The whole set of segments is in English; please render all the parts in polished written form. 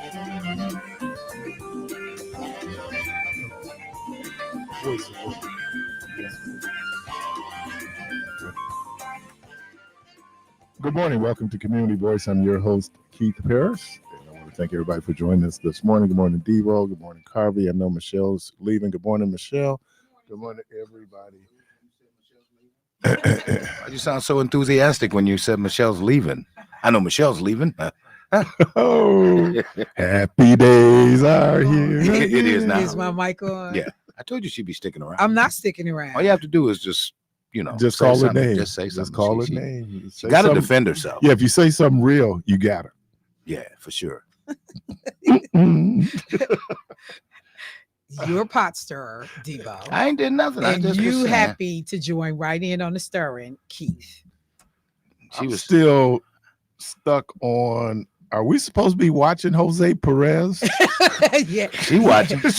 Good morning. Welcome to Community Voice. I'm your host, Keith Parris. And I want to thank everybody for joining us this morning. Good morning, Devo. Good morning, Carvey. I know Michelle's leaving. Good morning, Michelle. Good morning, everybody. You sound so enthusiastic when you said Michelle's leaving. I know Michelle's leaving. Oh, happy days are here. It is now. Is my mic on? Yeah. I told you she'd be sticking around. I'm not sticking around. All you have to do is just call her name. Just say something. Just call her name. She got to defend herself. Yeah, if you say something real, you got her. Yeah, for sure. You're a pot stirrer, Devo. I ain't did nothing. And you happy to join right in on the stirring, Keith. She was still stuck on. Are we supposed to be watching Jose Perez? Yeah, she watching. I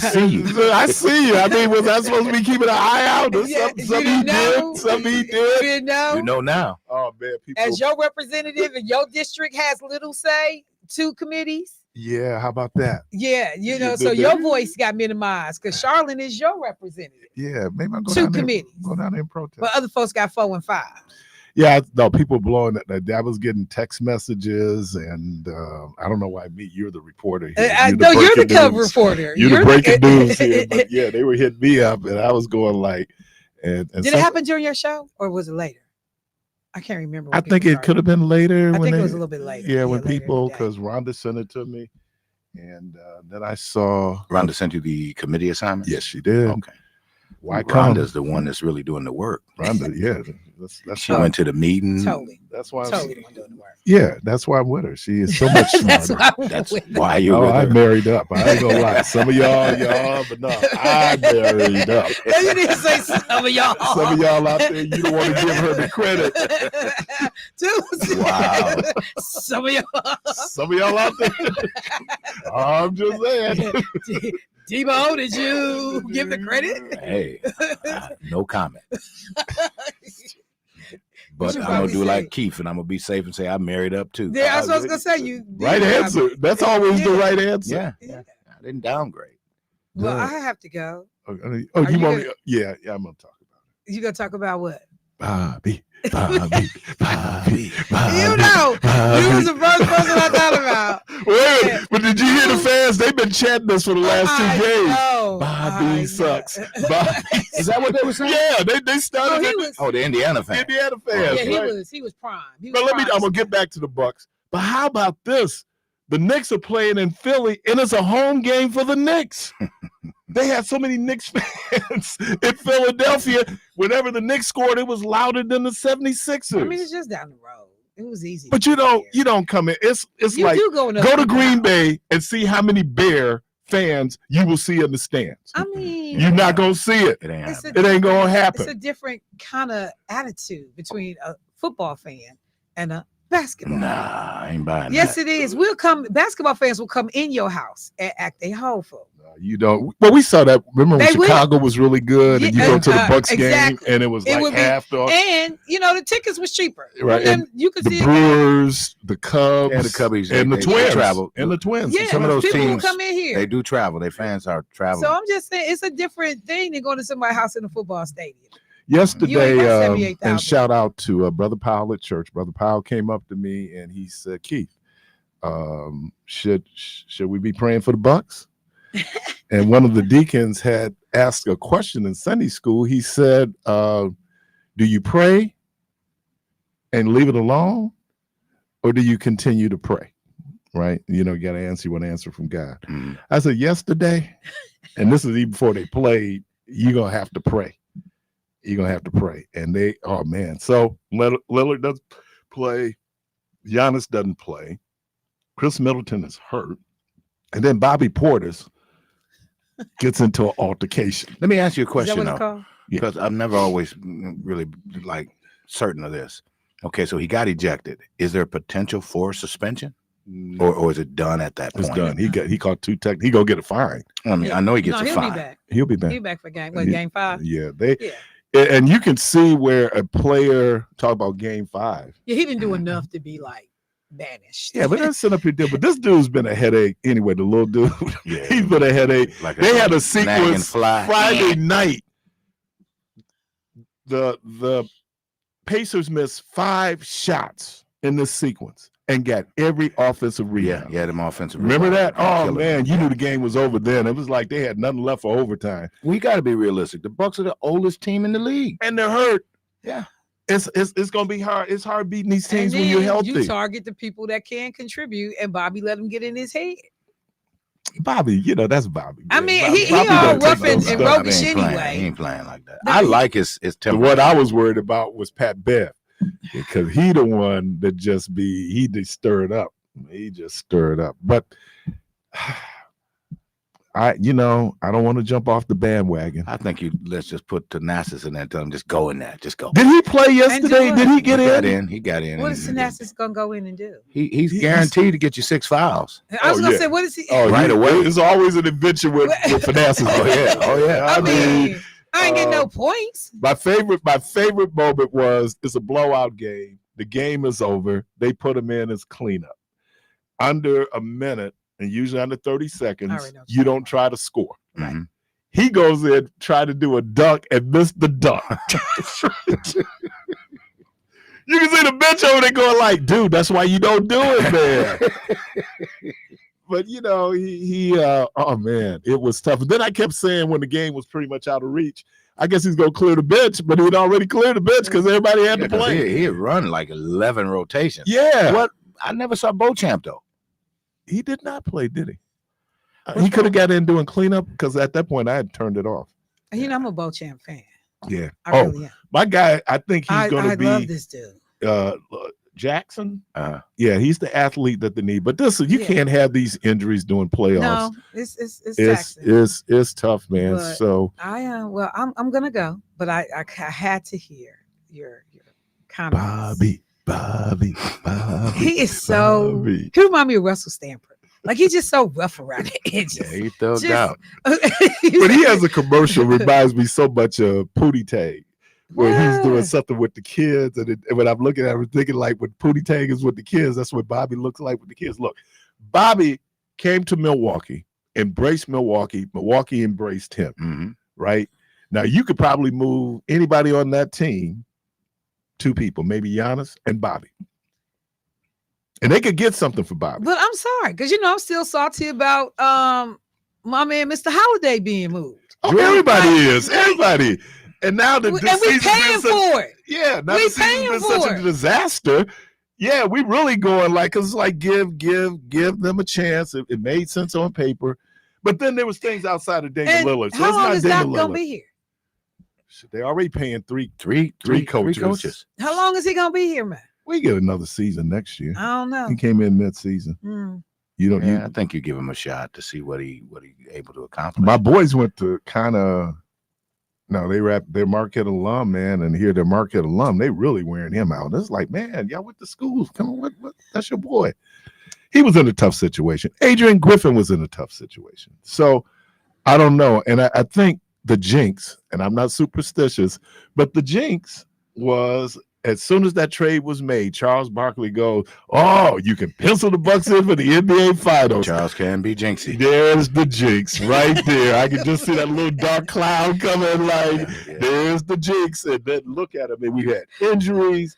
see you. I see you. I mean, was I supposed to be keeping an eye out? Some he did. Some he did. You know. You know now. Oh man, people. As your representative and your district has little say, 2 committees. Yeah, how about that? Yeah, so your voice got minimized because Charlotte is your representative. Yeah, maybe I'll go 2 down committees. Go down there and protest. But other folks got 4 and 5. Yeah, no, people blowing it. I was getting text messages, and I don't know why you're the reporter here. I know you're the cover reporter. You're the breaking news here. But yeah, they were hitting me up, and I was going like, and did it happen during your show, or was it later? I can't remember. I think it could have been later. I think it was a little bit later. Yeah, when people, because Rhonda sent it to me, and then I saw. Rhonda sent you the committee assignment? Yes, she did. Okay. Why Rhonda's the one that's really doing the work. Rhonda, yeah. She went to the meeting. Totally. That's why I'm doing the work. Yeah, that's why I'm with her. She is so much smarter. That's why you're with her. I married up. I ain't gonna lie. Some of y'all, but no, I married up. You didn't say some of y'all. Some of y'all out there, you don't want to give her the credit. Wow. Some of y'all. Some of y'all out there. I'm just saying. Debo, did you give the credit? Hey, no comment. But I'm going to do like Keith, and I'm going to be safe and say I married up too. Yeah, that's what I was going to say. You right answer. That's always the right answer. Yeah. I didn't downgrade. Well, I have to go. Oh, you want me? Yeah, I'm going to talk about it. You going to talk about what? Bobby. You know, you was the first person I thought about. Wait, but did you hear the fans? They've been chanting this for the last 2 games. Bobby sucks. Bobby. Is that what they were saying? Yeah, they started. The Indiana fans. Indiana fans. Yeah, he was prime. But I'm gonna get back to the Bucks. But how about this? The Knicks are playing in Philly, and it's a home game for the Knicks. They had so many Knicks fans in Philadelphia. Whenever the Knicks scored, it was louder than the 76ers. I mean, it's just down the road. It was easy. But you don't come in. It's like go to Green Bay and see how many Bear fans you will see in the stands. I mean, you're not gonna see it. It ain't gonna happen. It's a different kind of attitude between a football fan and a basketball. Nah, I ain't buying yes, that. it is. Basketball fans will come in your house and act a whole fool. You don't. Well, we saw that. Remember when Chicago was really good, and you go to the Bucks game, and it was like half the. And the tickets was cheaper. Right. And you could see the Brewers, the Cubs, and the Cubbies, and the Twins travel, and the Twins. Yeah, some of those teams come in here. They do travel. Their fans are traveling. So I'm just saying, it's a different thing than going to somebody's house in a football stadium. Yesterday, and shout out to Brother Powell at church. Brother Powell came up to me and he said, "Keith, should we be praying for the Bucks?" And one of the deacons had asked a question in Sunday school. He said, "Do you pray and leave it alone, or do you continue to pray?" Right? You got to answer. You want an answer from God. Mm-hmm. I said, yesterday, and this is even before they played. You're gonna have to pray. You're gonna have to pray. And oh man. So Lillard doesn't play. Giannis doesn't play. Chris Middleton is hurt. And then Bobby Portis gets into an altercation. Let me ask you a question, is that what though, because I'm never always really certain of this. Okay, so he got ejected. Is there potential for suspension, or is it done at that point? It's done. He caught 2 tech. He gonna get a fine. I mean, I know he gets a fine. He'll be back. He'll be back for game 5. Yeah, and you can see where a player talk about game 5. Yeah, he didn't do enough to be like. banished. Yeah, but that's set up your deal. But this dude's been a headache anyway. The little dude, Yeah. he's been a headache. Like They had a snag and sequence fly. Friday night. The Pacers missed 5 shots in this sequence and got every offensive rebound. Yeah, them offensive. Remember that? Oh Killer. man, you knew the game was over then. It was like they had nothing left for overtime. We got to be realistic. The Bucks are the oldest team in the league. And they're hurt. Yeah. It's gonna be hard. It's hard beating these teams And when you're then healthy. you target the people that can contribute, and Bobby let him get in his head. Bobby, you know that's Bobby. I man. mean, Bobby, he Bobby all don't take rough no and stuff. roguish He ain't playing. anyway. He ain't playing like that. No, I like his temper. What I was worried about was Pat Bev, because he the one that just stir it up. He just stir it up. But I don't want to jump off the bandwagon. I think let's just put Thanasis in there and tell him just go in there. Just go. Did he play yesterday? what? Did he get in? He got in. What is Thanasis gonna go in and do? He's guaranteed to get you 6 fouls. I was Oh, gonna yeah. say, what is he? Oh, Right away. It's always an adventure with finesse. Oh yeah. I mean, I ain't getting no points. My favorite moment was it's a blowout game. The game is over. They put him in as cleanup. Under a minute, and usually under 30 seconds, already know what you you're don't try to score. Mhm. He goes in, try to do a dunk, and missed the dunk. You can see the bench over there going like, dude, that's why you don't do it, man. But he oh man, it was tough. And then I kept saying when the game was pretty much out of reach, I guess he's gonna clear the bench, but he'd already cleared the bench because everybody had to 'cause play. He had run like 11 rotations. Yeah. What? I never saw Beauchamp though. He did not play, did he? He could have got in doing cleanup because at that point I had turned it off. I'm a Beauchamp fan. Yeah. I really am. My guy, I think he's going I to be love this dude. Jackson. Yeah, he's the athlete that they need. But you Yeah. can't have these injuries during playoffs. No, it's Jackson. It's tough, man. But So I'm gonna go, but I had to hear your comments. Bobby. He is so. Bobby. He reminds me of Russell Stanford. Like he's just so rough around the edges. Yeah, he thugged Just- out. But he has a commercial reminds me so much of Pootie Tang, where he's doing What? something with the kids. And when I'm looking at him, I'm thinking like when Pootie Tang is with the kids, that's what Bobby looks like with the kids. Look, Bobby came to Milwaukee, embraced Milwaukee. Milwaukee embraced him, Mhm. right? Now, you could probably move anybody on that team, 2 people, maybe Giannis and Bobby. And they could get something for Bobby. But I'm sorry, because I'm still salty about my man Mr. Holiday being moved. Oh, everybody is. Everybody. And now that And this we season's been paying such- for it. Yeah, now We the season's paying been such for a it. disaster. Yeah, we really going like, cause it's like give them a chance. It made sense on paper, but then there was things outside of Damian And Lillard. So how it's long not is Doc Damian gonna Lillard. be here? Shit, they already paying three Three coaches. How long is he gonna be here, man? We get another season next year. I don't know. He came in mid-season. Mm. You don't. Yeah, I think you give him a shot to see what he able to accomplish. My boys went to they're Marquette alum, man, and here they're Marquette alum. They really wearing him out. It's like, man, y'all went to school. Come on, what? That's your boy. He was in a tough situation. Adrian Griffin was in a tough situation. So I don't know. And I think the jinx, and I'm not superstitious, but the jinx was as soon as that trade was made, Charles Barkley goes, "Oh, you can pencil the Bucks in for the NBA Finals." Charles can be jinxy. There's the jinx right there. I can just see that little dark cloud coming. Like, Yeah. there's the jinx. And then look at him. And we had injuries.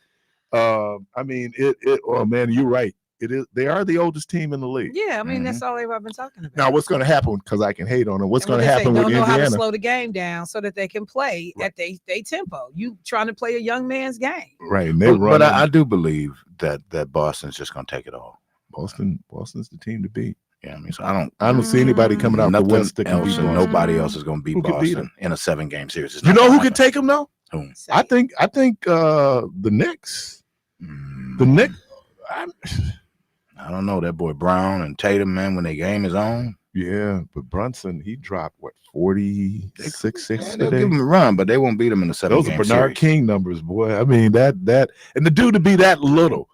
Oh man, you're right. It is. They are the oldest team in the league. Yeah, I mean that's all they've been talking about. Now, what's going to happen? Because I can hate on them. What's And what going to they say, happen with don't know how to Indiana? slow the game down so that they can play at they tempo. You trying to play a young man's game. Right, and they run. But I do believe that Boston's just going to take it all. Boston's the team to beat. Yeah, I mean, so I don't see anybody coming out the nothing West that can else beat and Boston. nobody else is going to beat Who could beat Boston in a 7-game series. It's You not know gonna who could happen. take them though? Who? I think the Knicks. The Knicks. I don't know. That boy Brown and Tatum, man, when their game is on. Yeah, but Brunson, he dropped 46 They'll today. give him a run, but they won't beat him in a 7-game Those are Bernard series. King numbers, boy. I mean, that and the dude to be that little.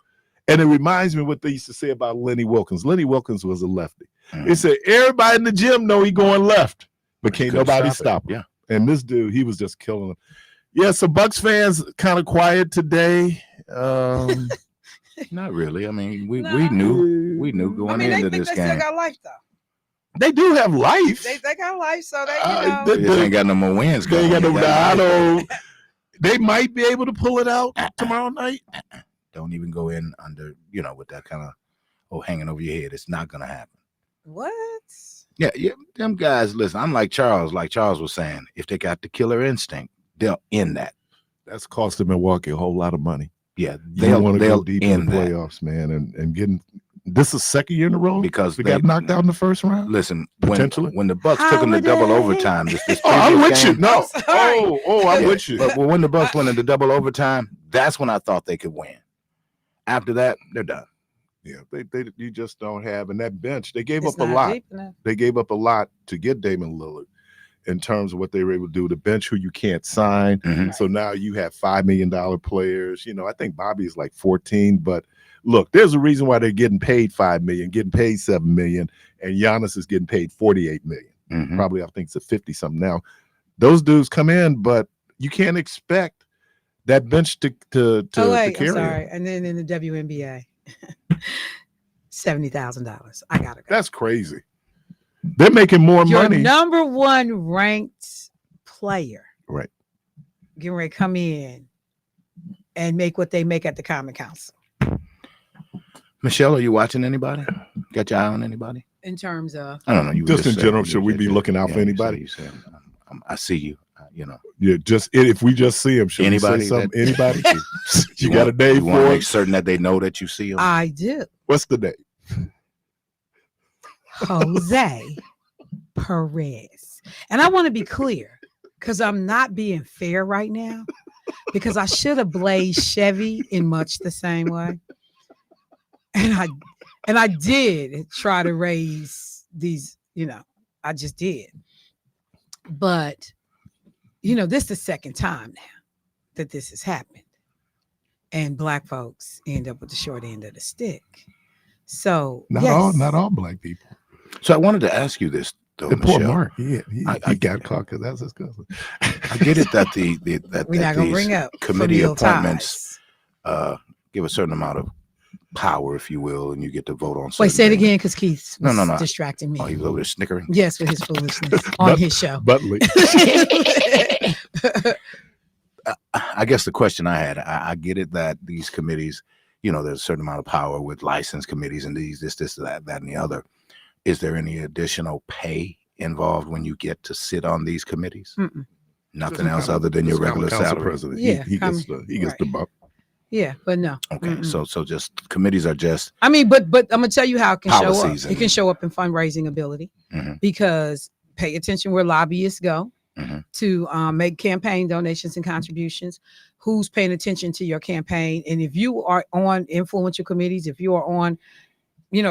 And it reminds me of what they used to say about Lenny Wilkins. Lenny Wilkins was a lefty. They said everybody in the gym know he going left, but can't Couldn't nobody stop stop it. him. And this dude, he was just killing him. Yeah, so Bucks fans kind of quiet today. Not really. I mean, we No. knew going I mean, they into think this they game. still got life though. They do have life. They got life, so they They just ain't got no more wins. They ain't got no. I I don't. They might be able to pull it out tomorrow night. Don't even go in under, with that kind of hanging over your head. It's not gonna happen. What? Yeah, them guys. Listen, I'm like Charles. Like Charles was saying, if they got the killer instinct, they'll end that. That's costing Milwaukee a whole lot of money. Yeah, They'll want to go deep in end the that. playoffs, man, and getting. This is second year in a row Because they got knocked out in the first round. Listen, Potentially. when the Bucks took them to double overtime, this Oh, I'm previous with you. game, No. I'm sorry. I'm with you. But when the Bucks went into double overtime, that's when I thought they could win. After that, they're done. Yeah, they you just don't have, and that bench they gave It's up a not lot. deep enough. They gave up a lot to get Damian Lillard in terms of what they were able to do. The bench who you can't sign. Mhm. So now you have $5 million players. I think Bobby is like 14, but look, there's a reason why they're getting paid $5 million, getting paid $7 million, and Giannis is getting paid $48 million. Mhm. Probably I think it's a 50 something now. Those dudes come in, but you can't expect that bench to carry. I'm sorry. And then in the WNBA, $70,000. I gotta go. That's crazy. They're making more Your money. number one ranked player, Right. getting ready to come in and make what they make at the Common Council Michelle, are you watching anybody? Got your eye on anybody? in terms of. I don't know. You Just in said- general, you should we said- be looking out for you anybody? said, I see you. Yeah, just if we just see him, should Anybody we say something? that- Anybody? you got a name You want for to it? make certain that they know that you see them. I do. What's the name? Jose Parris. And I want to be clear because I'm not being fair right now because I should have blazed Chevy in much the same way. And I did try to raise these, I just did. But, this is the second time now that this has happened. And Black folks end up with the short end of the stick. So Not all black people. So I wanted to ask you this, though, And poor Michelle. Mark, he I got caught because that's his cousin. I get it that that we're not going to bring up committee familial appointments ties. Give a certain amount of power, if you will, and you get to vote on. Wait, say it things. again because Keith was No. distracting me. Oh, he was over there snickering. Yes, with his foolishness on his show. Butley. I guess the question I had, I get it that these committees, there's a certain amount of power with licensed committees and this, that, and the other. Is there any additional pay involved when you get to sit on these committees? Mm-mm. Nothing else other than your regular council salary. president. Yeah, he gets the bump. Yeah, but no. Okay, Mm-mm. so just committees are just I mean, but I'm gonna tell you how it can show up. Policies It can show up in fundraising ability Mhm. because pay attention where lobbyists go Mhm. to make campaign donations and contributions. Who's paying attention to your campaign? And if you are on influential committees, if you are on,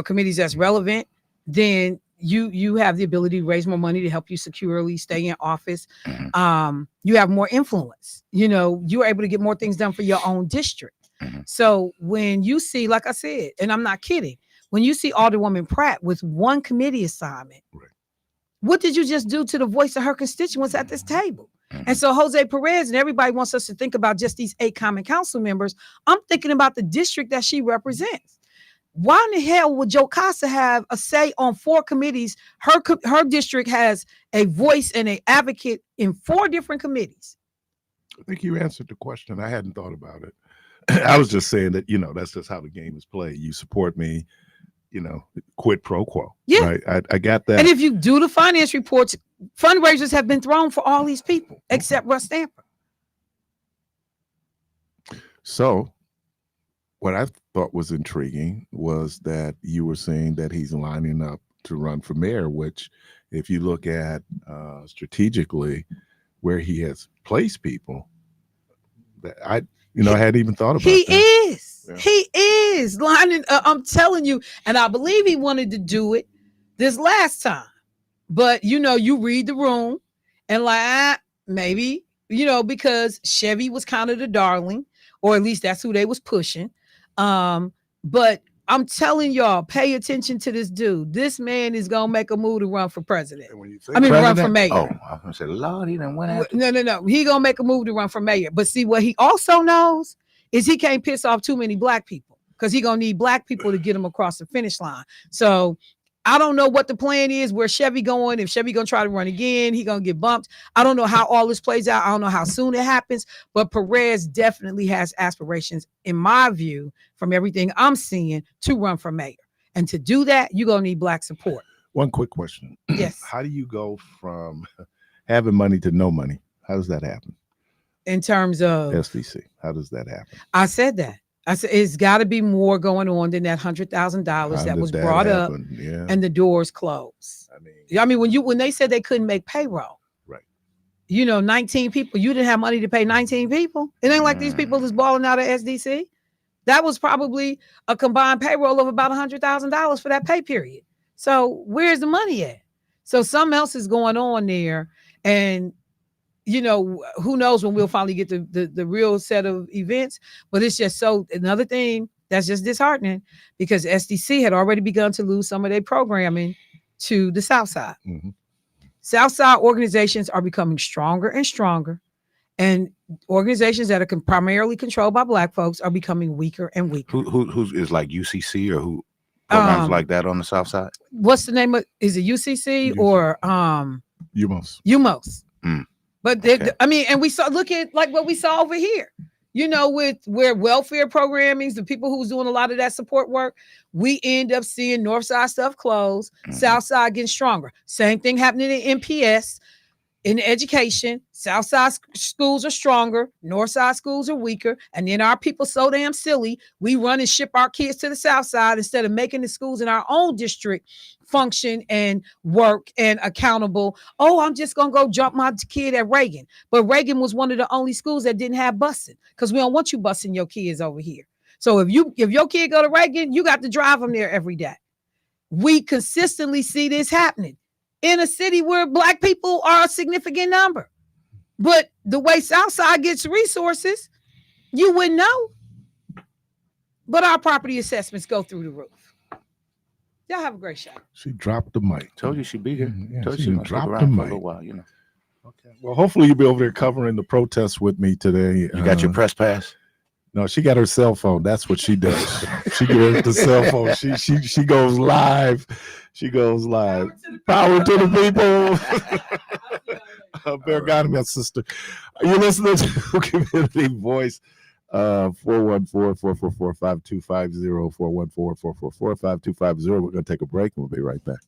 committees that's relevant, then you have the ability to raise more money to help you securely stay in office. Mhm. You have more influence. You're able to get more things done for your own district. Mhm. So when you see, like I said, and I'm not kidding, when you see Alderwoman Pratt with one committee assignment, Right. what did you just do to the voice of her constituents at this table? Mhm. And so Jose Perez and everybody wants us to think about just these 8 common council members. I'm thinking about the district that she represents. Why in the hell would Joe Casa have a say on 4 committees? Her district has a voice and an advocate in 4 different committees. I think you answered the question. I hadn't thought about it. I was just saying that, that's just how the game is played. You support me, quid pro quo. Yeah. Right? I got that. And if you do the finance reports, fundraisers have been thrown for all these people except Russ Stamper. So what I thought was intriguing was that you were saying that he's lining up to run for mayor, which if you look at strategically where he has placed people, that I hadn't even thought about He that. is. Yeah. He is lining. I'm telling you, and I believe he wanted to do it this last time. But you read the room and maybe, because Chevy was kind of the darling, or at least that's who they was pushing. But I'm telling y'all, pay attention to this dude. This man is gonna make a move to run for president. And when you say Run for mayor. Oh, I was gonna say, Lord, he done went after. No. He gonna make a move to run for mayor. But see, what he also knows is he can't piss off too many black people. because he gonna need black people to get him across the finish line. So I don't know what the plan is, where Chevy going. If Chevy gonna try to run again, he gonna get bumped. I don't know how all this plays out. I don't know how soon it happens, but Perez definitely has aspirations, in my view, from everything I'm seeing, to run for mayor. And to do that, you're gonna need black support. One quick question. Yes. How do you go from having money to no money? How does that happen? In terms of SDC, how does that happen? I said that. I said it's got to be more going on than that $100,000 that was brought up, and the doors closed. I mean, when they said they couldn't make payroll, right? 19 people, you didn't have money to pay 19 people. It ain't like these people is balling out of SDC. That was probably a combined payroll of about $100,000 for that pay period. So where's the money at? So something else is going on there, and who knows when we'll finally get the real set of events. But it's just another thing that's just disheartening, because SDC had already begun to lose some of their programming to the South Side. Mm-hmm. South Side organizations are becoming stronger and stronger, and organizations that are primarily controlled by black folks are becoming weaker and weaker. Who is like UCC or who programs like that on the South Side? What's the name of? Is it UCC or UMOS? UMOS. Mm. But and we saw, look at like what we saw over here, with where welfare programming, the people who's doing a lot of that support work, we end up seeing North Side stuff close, South Side getting stronger. Same thing happening in MPS. In education, South Side schools are stronger, North Side schools are weaker, and then our people so damn silly, we run and ship our kids to the South Side instead of making the schools in our own district function and work and accountable. Oh, I'm just gonna go drop my kid at Reagan. But Reagan was one of the only schools that didn't have busing, because we don't want you busing your kids over here. So if your kid go to Reagan, you got to drive them there every day. We consistently see this happening in a city where black people are a significant number. But the way Southside gets resources, you wouldn't know. But our property assessments go through the roof. Y'all have a great show. She dropped the mic. Told you she'd be here. Yeah, Told she you dropped around the for mic. a little while, Okay. Well, hopefully you'll be over there covering the protests with me today. You got your press pass? No, she got her cell phone. That's what she does. She gets the cell phone. She goes live. She goes live. Power to the people. Bear God, my sister. You're listening to Community Voice. 414-444-5250. 414-444-5250. We're going to take a break and we'll be right back.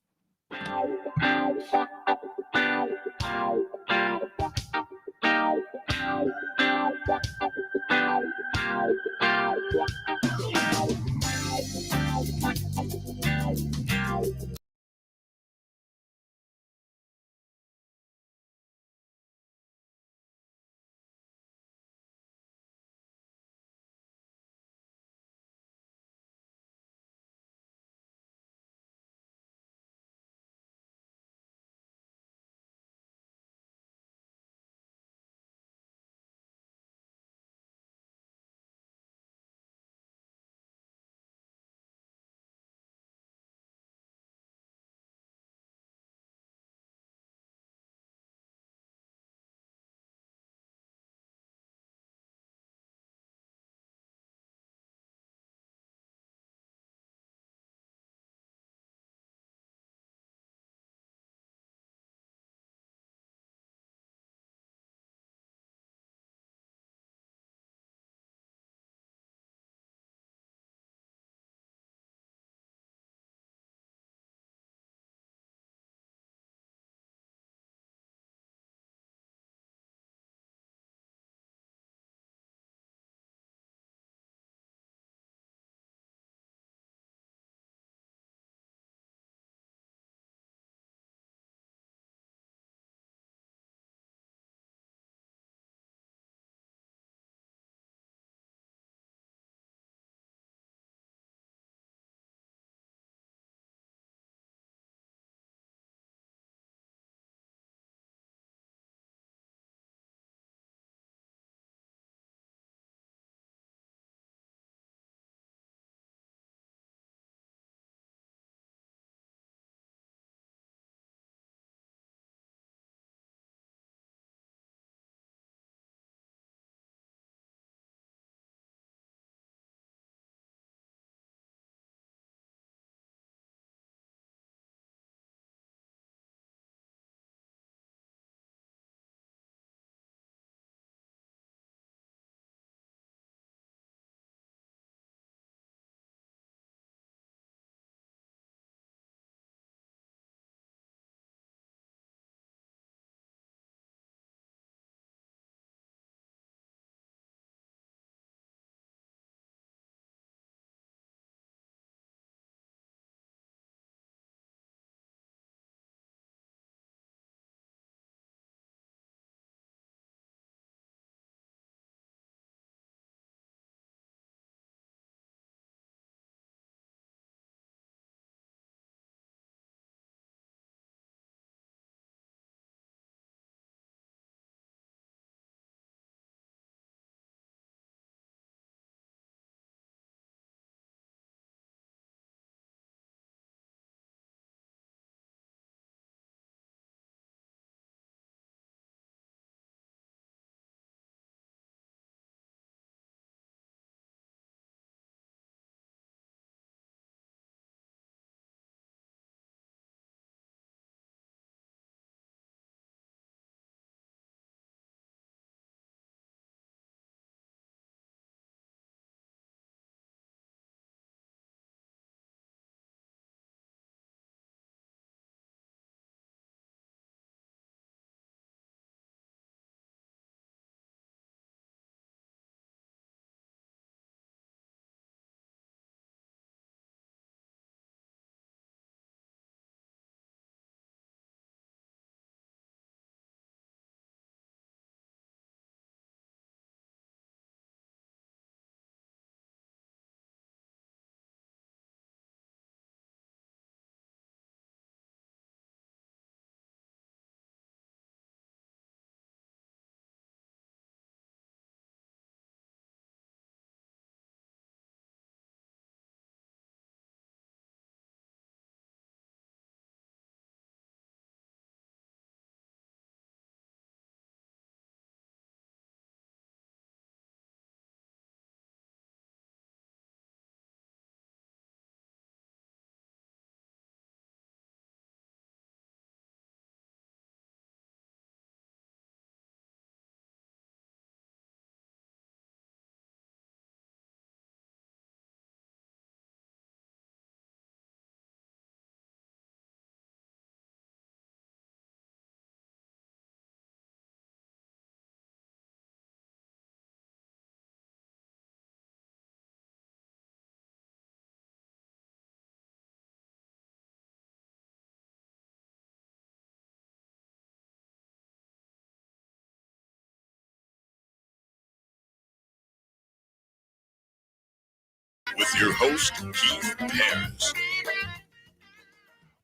with your host, Keith Parris.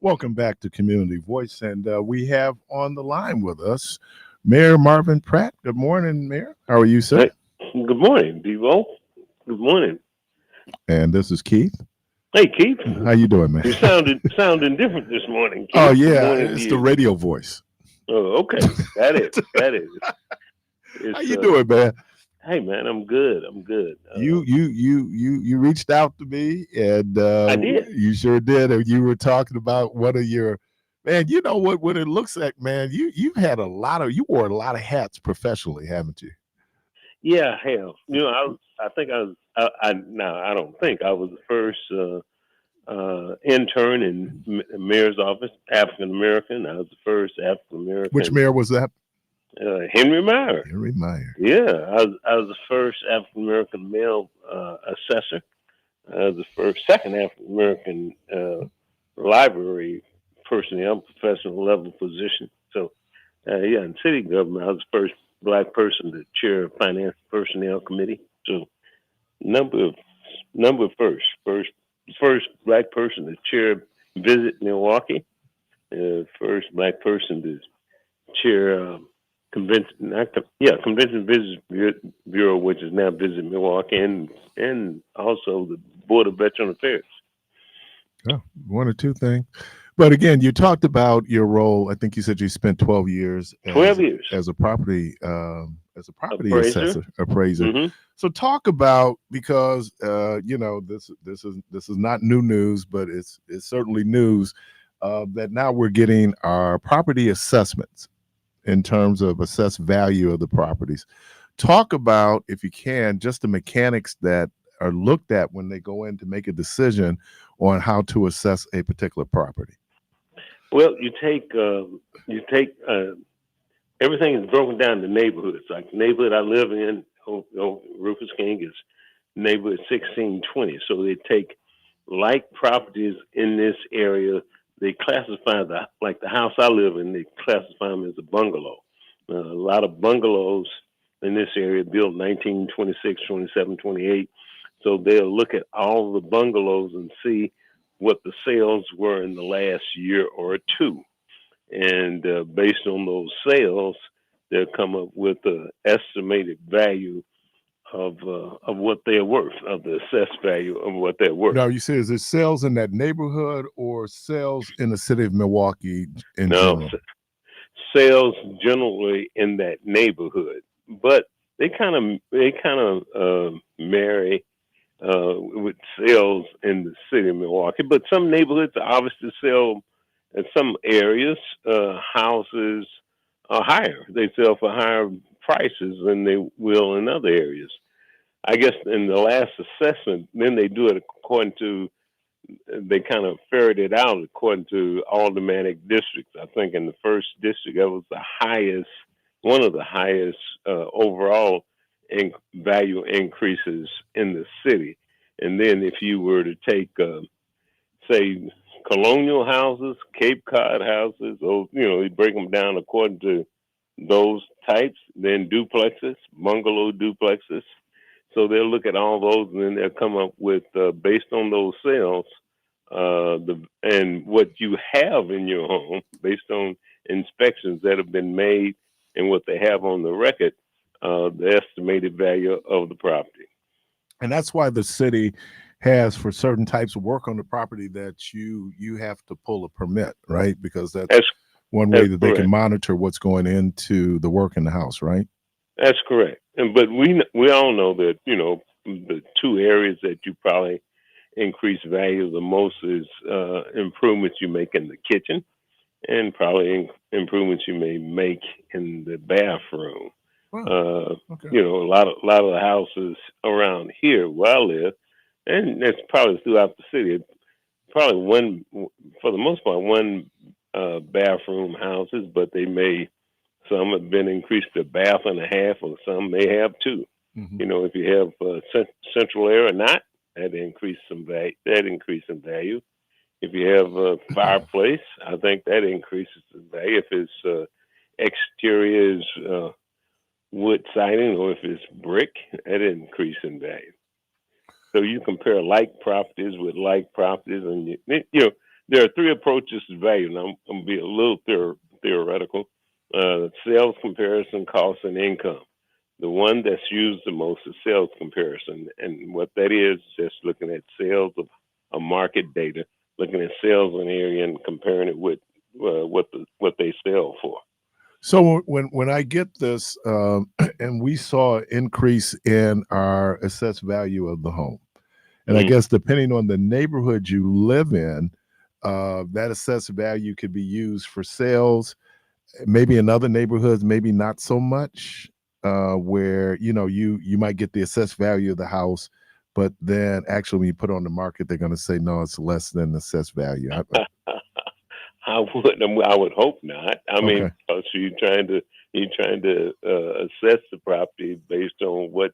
Welcome back to Community Voice, and we have on the line with us Mayormarvin Pratt. Good morning, Mayor. How are you, sir? Hey, good morning, Devo. Good morning. And this is Keith. Hey, Keith. How you doing, man? You sounding different this morning, Keith. Oh yeah, morning it's the radio voice. Oh, okay. That is. How you doing, man? Hey, man, I'm good. You reached out to me, and I did. You sure did. And you were talking about one of your, man. You know what it looks like, man. You wore a lot of hats professionally, haven't you? Yeah, I have. You know, I think I was. I don't think I was the first intern in the mayor's office, African American. I was the first African American. Which mayor was that? Henry Meyer. Henry Meyer. Yeah, I was the first African American male assessor. I was the second African American library personnel, professional level position. So, in city government, I was the first Black person to chair a finance personnel committee. So, number of first Black person to chair Visit Milwaukee, first Black person to chair Convention Visitors Bureau, which is now Visit Milwaukee, and also the Board of Veteran Affairs. Oh, one or two things. But again, you talked about your role. I think you said you spent 12 years as a property appraiser. Mm-hmm. So talk about, because this is not new news, but it's certainly news that now we're getting our property assessments in terms of assessed value of the properties. Talk about, if you can, just the mechanics that are looked at when they go in to make a decision on how to assess a particular property. Well, you take everything is broken down to neighborhoods. Like the neighborhood I live in, Rufus King, is neighborhood 1620. So they take like properties in this area. They classify like the house I live in, they classify them as a bungalow. A lot of bungalows in this area built 1926, 27, 28. So they'll look at all the bungalows and see what the sales were in the last year or two. And based on those sales, they'll come up with the estimated value of what they're worth, of the assessed value of what they're worth. Now, you say, is it sales in that neighborhood or sales in the city of Milwaukee in general? Sales generally in that neighborhood, but they kind of marry with sales in the city of Milwaukee. But some neighborhoods obviously sell in some areas. Houses are higher; they sell for higher prices than they will in other areas. I guess in the last assessment, then they do it according to, they kind of ferret it out according to aldermanic districts. I think in the first district, that was one of the highest overall value increases in the city. And then if you were to take, say, colonial houses, Cape Cod houses, or, you break them down according to those types, then duplexes, bungalow duplexes. So they'll look at all those, and then they'll come up with, based on those sales, and what you have in your home, based on inspections that have been made and what they have on the record, the estimated value of the property. And that's why the city has, for certain types of work on the property, that you have to pull a permit, right? Because that's one way that they can monitor what's going into the work in the house, right? That's correct. But we all know that, the two areas that you probably increase value the most is improvements you make in the kitchen, and probably improvements you may make in the bathroom. Wow. Okay. A lot of the houses around here where I live, and it's probably throughout the city, probably for the most part, one bathroom houses, but some have been increased to a bath and a half, or some may have two. Mm-hmm. If you have central air or not, that increase some value. If you have a fireplace, I think that increases the value. If it's exterior is wood siding, or if it's brick, that increase in value. So you compare like properties with like properties, and there are three approaches to value. Now I'm going to be a little theoretical. Sales comparison, cost, and income. The one that's used the most is sales comparison, and what that is just looking at sales of market data, looking at sales in an area and comparing it with what they sell for. So when I get this, and we saw an increase in our assessed value of the home, and I guess depending on the neighborhood you live in, that assessed value could be used for sales. Maybe in other neighborhoods, maybe not so much, where you might get the assessed value of the house, but then actually when you put it on the market, they're going to say no, it's less than the assessed value. I would hope not. I mean, so you're trying to assess the property based on what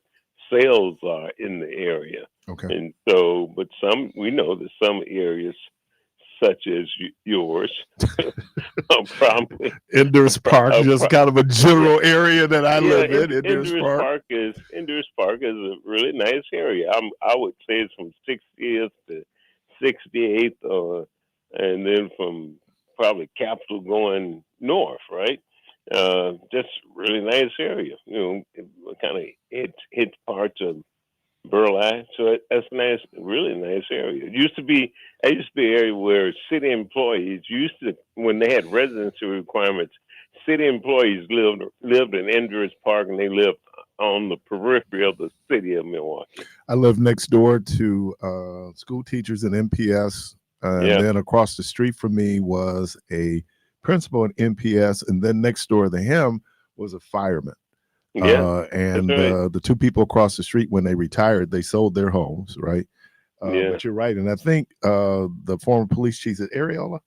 sales are in the area. Okay. And so, but we know that some areas, such as yours, probably Enders Park, just kind of a general area that I live in. Enders Park is a really nice area. I would say it's from 60th to 68th, and then from probably Capitol going north, right? Just really nice area. It kind of hits parts of Burleigh, so that's nice, really nice area. It used to be an area where city employees when they had residency requirements, city employees lived in Enders Park, and they lived on the periphery of the city of Milwaukee. I live next door to school teachers in MPS. And then across the street from me was a principal in MPS, and then next door to him was a fireman. And the two people across the street, when they retired, they sold their homes, right? But you're right, and I think the former police chief at Areola,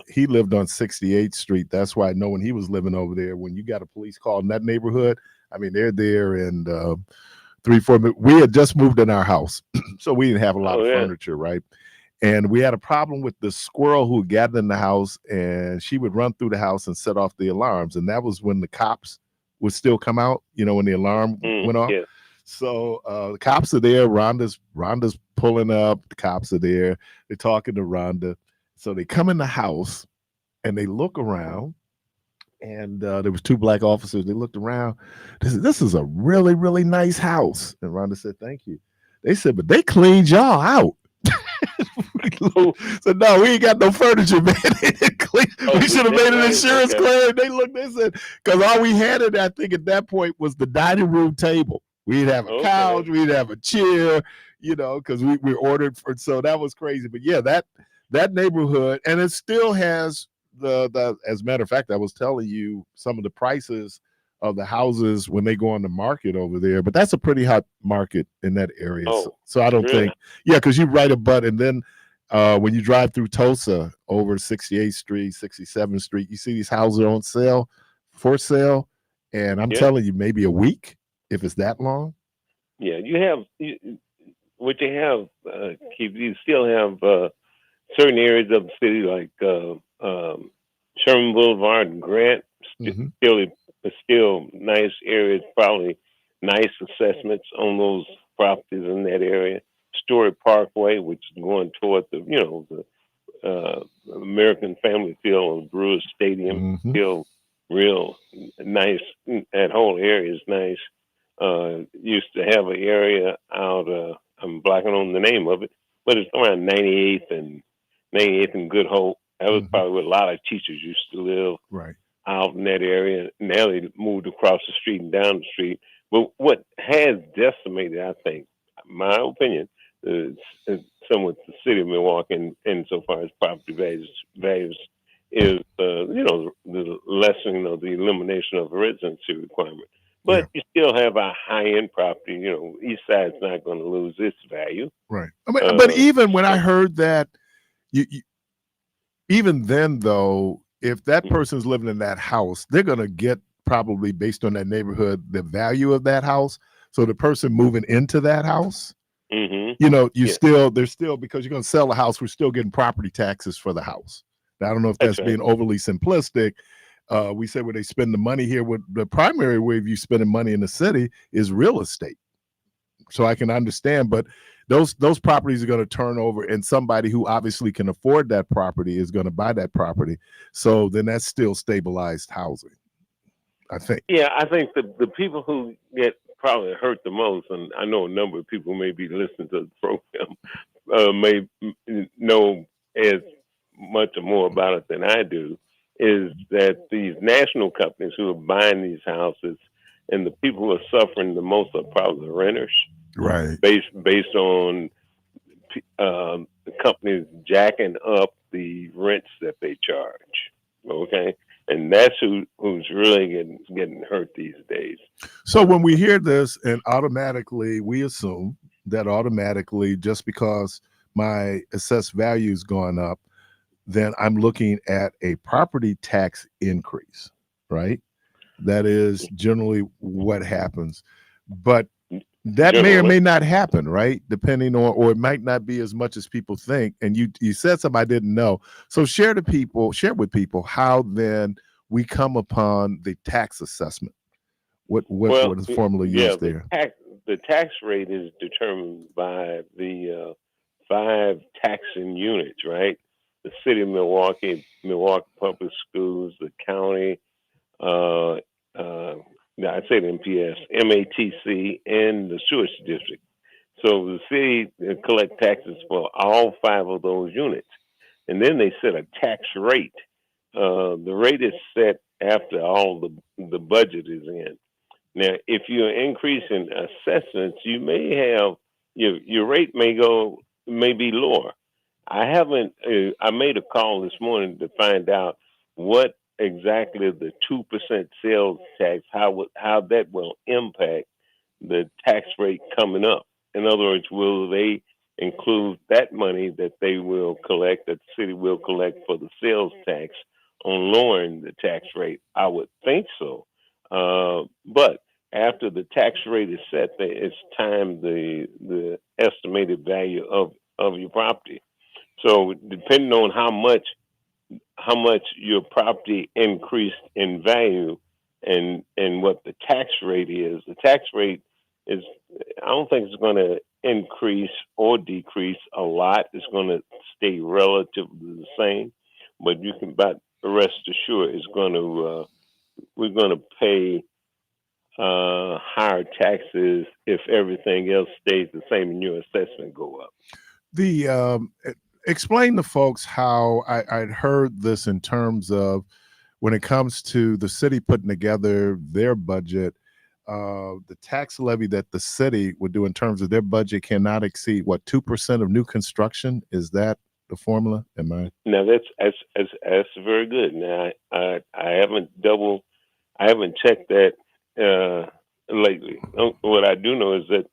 he lived on 68th Street. That's why I know when he was living over there, when you got a police call in that neighborhood, I mean, they're there, and 3-4 minutes. We had just moved in our house, so we didn't have a lot of furniture, right? And we had a problem with the squirrel who gathered in the house, and she would run through the house and set off the alarms. And that was when the cops would still come out, when the alarm went off. Yeah. So the cops are there. Rhonda's pulling up. The cops are there. They're talking to Rhonda. So they come in the house and they look around. And there was two black officers. They looked around. They said, "This is a really, really nice house." And Rhonda said, "Thank you." They said, "But they cleaned y'all out." So no, we ain't got no furniture, man. We should have made an insurance claim. They said, because all we had I think at that point was the dining room table. We'd have a couch, we'd have a chair, because we ordered for. So that was crazy. But yeah, that neighborhood, and it still has the. As a matter of fact, I was telling you some of the prices of the houses when they go on the market over there, but that's a pretty hot market in that area. So I don't think, because you right abut, and then when you drive through Tulsa over 68th Street, 67th Street, you see these houses on for sale, and I'm telling you, maybe a week if it's that long. Yeah, Keith, you still have certain areas of the city like Sherman Boulevard and Grant, still nice areas, probably nice assessments on those properties in that area. Stewart Parkway, which is going toward the American Family Field and Brewers Stadium, still real nice. That whole area is nice. Used to have an area out, I'm blacking on the name of it, but it's around 98th and Good Hope. That was probably where a lot of teachers used to live. Right. Out in that area. Now they moved across the street and down the street. But what has decimated, I think, my opinion, is somewhat the city of Milwaukee, and so far as property values is, the lessening of the elimination of a residency requirement. But you still have a high-end property. East Side's not going to lose its value. Right. But even when I heard that, even then, though, if that person's living in that house, they're going to get probably based on that neighborhood, the value of that house. So the person moving into that house, there's still, because you're going to sell a house, we're still getting property taxes for the house. Now, I don't know if that's being overly simplistic. We say where they spend the money here, with the primary way of you spending money in the city is real estate. So I can understand, but those properties are going to turn over, and somebody who obviously can afford that property is going to buy that property. So then that's still stabilized housing, I think. Yeah, I think the people who get probably hurt the most, and I know a number of people may be listening to the program, may know as much or more about it than I do, is that these national companies who are buying these houses and the people who are suffering the most are probably the renters, Right. based on the companies jacking up the rents that they charge. Okay, and that's who's really getting hurt these days. So when we hear this, and automatically we assume that automatically just because my assessed value is going up, then I'm looking at a property tax increase, right? That is generally what happens. But that may or may not happen, right? Depending on, or it might not be as much as people think. And you said something I didn't know. So share with people how then we come upon the tax assessment. What is the formula used there? The tax rate is determined by the 5 taxing units, right? The city of Milwaukee, Milwaukee Public Schools, the county, I'd say the MPS, MATC, and the Sewage District. So the city collect taxes for all 5 of those units. And then they set a tax rate. The rate is set after all the budget is in. Now, if you're increasing assessments, you may have, your rate may be lower. I made a call this morning to find out what exactly the 2% sales tax, how that will impact the tax rate coming up. In other words, will they include that money that they will collect, that the city will collect for the sales tax on lowering the tax rate? I would think so. But after the tax rate is set, it's time the estimated value of your property. So depending on how much your property increased in value and what the tax rate is, the tax rate is, I don't think it's going to increase or decrease a lot. It's going to stay relatively the same, but rest assured it's going to, we're going to pay higher taxes if everything else stays the same and your assessment go up. Explain to folks how I'd heard this in terms of when it comes to the city putting together their budget, the tax levy that the city would do in terms of their budget cannot exceed 2% of new construction. Is that the formula? No, that's very good. Now I haven't checked that lately. What I do know is that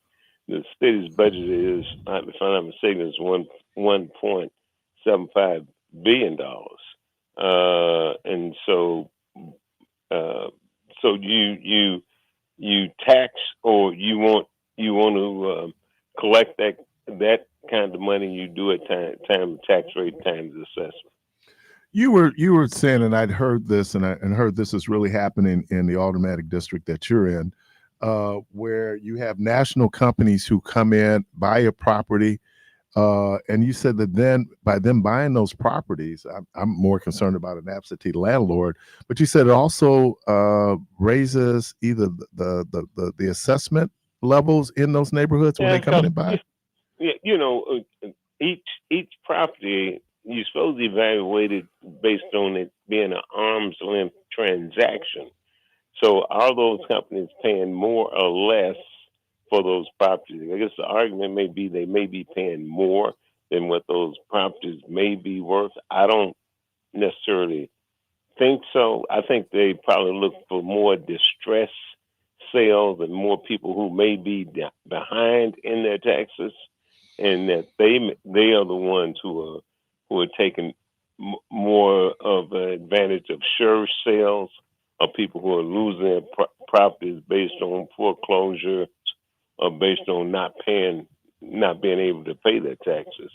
the city's budget is, if I'm not mistaken, is $1.75 billion, and so you tax, or you want to collect that kind of money. You do it time tax rate times assessment. You were saying, and I'd heard this, and heard this is really happening in the automatic district that you're in, where you have national companies who come in, buy a property, and you said that then by them buying those properties, I'm more concerned about an absentee landlord, but you said it also raises either the assessment levels in those neighborhoods when they come in and buy. Yeah, each property, you're supposed to evaluate it based on it being an arm's length transaction. So are those companies paying more or less for those properties? I guess the argument may be they may be paying more than what those properties may be worth. I don't necessarily think so. I think they probably look for more distress sales and more people who may be behind in their taxes, and that they are the ones who are taking more of an advantage of sure sales, of people who are losing their properties based on foreclosure or based on not being able to pay their taxes.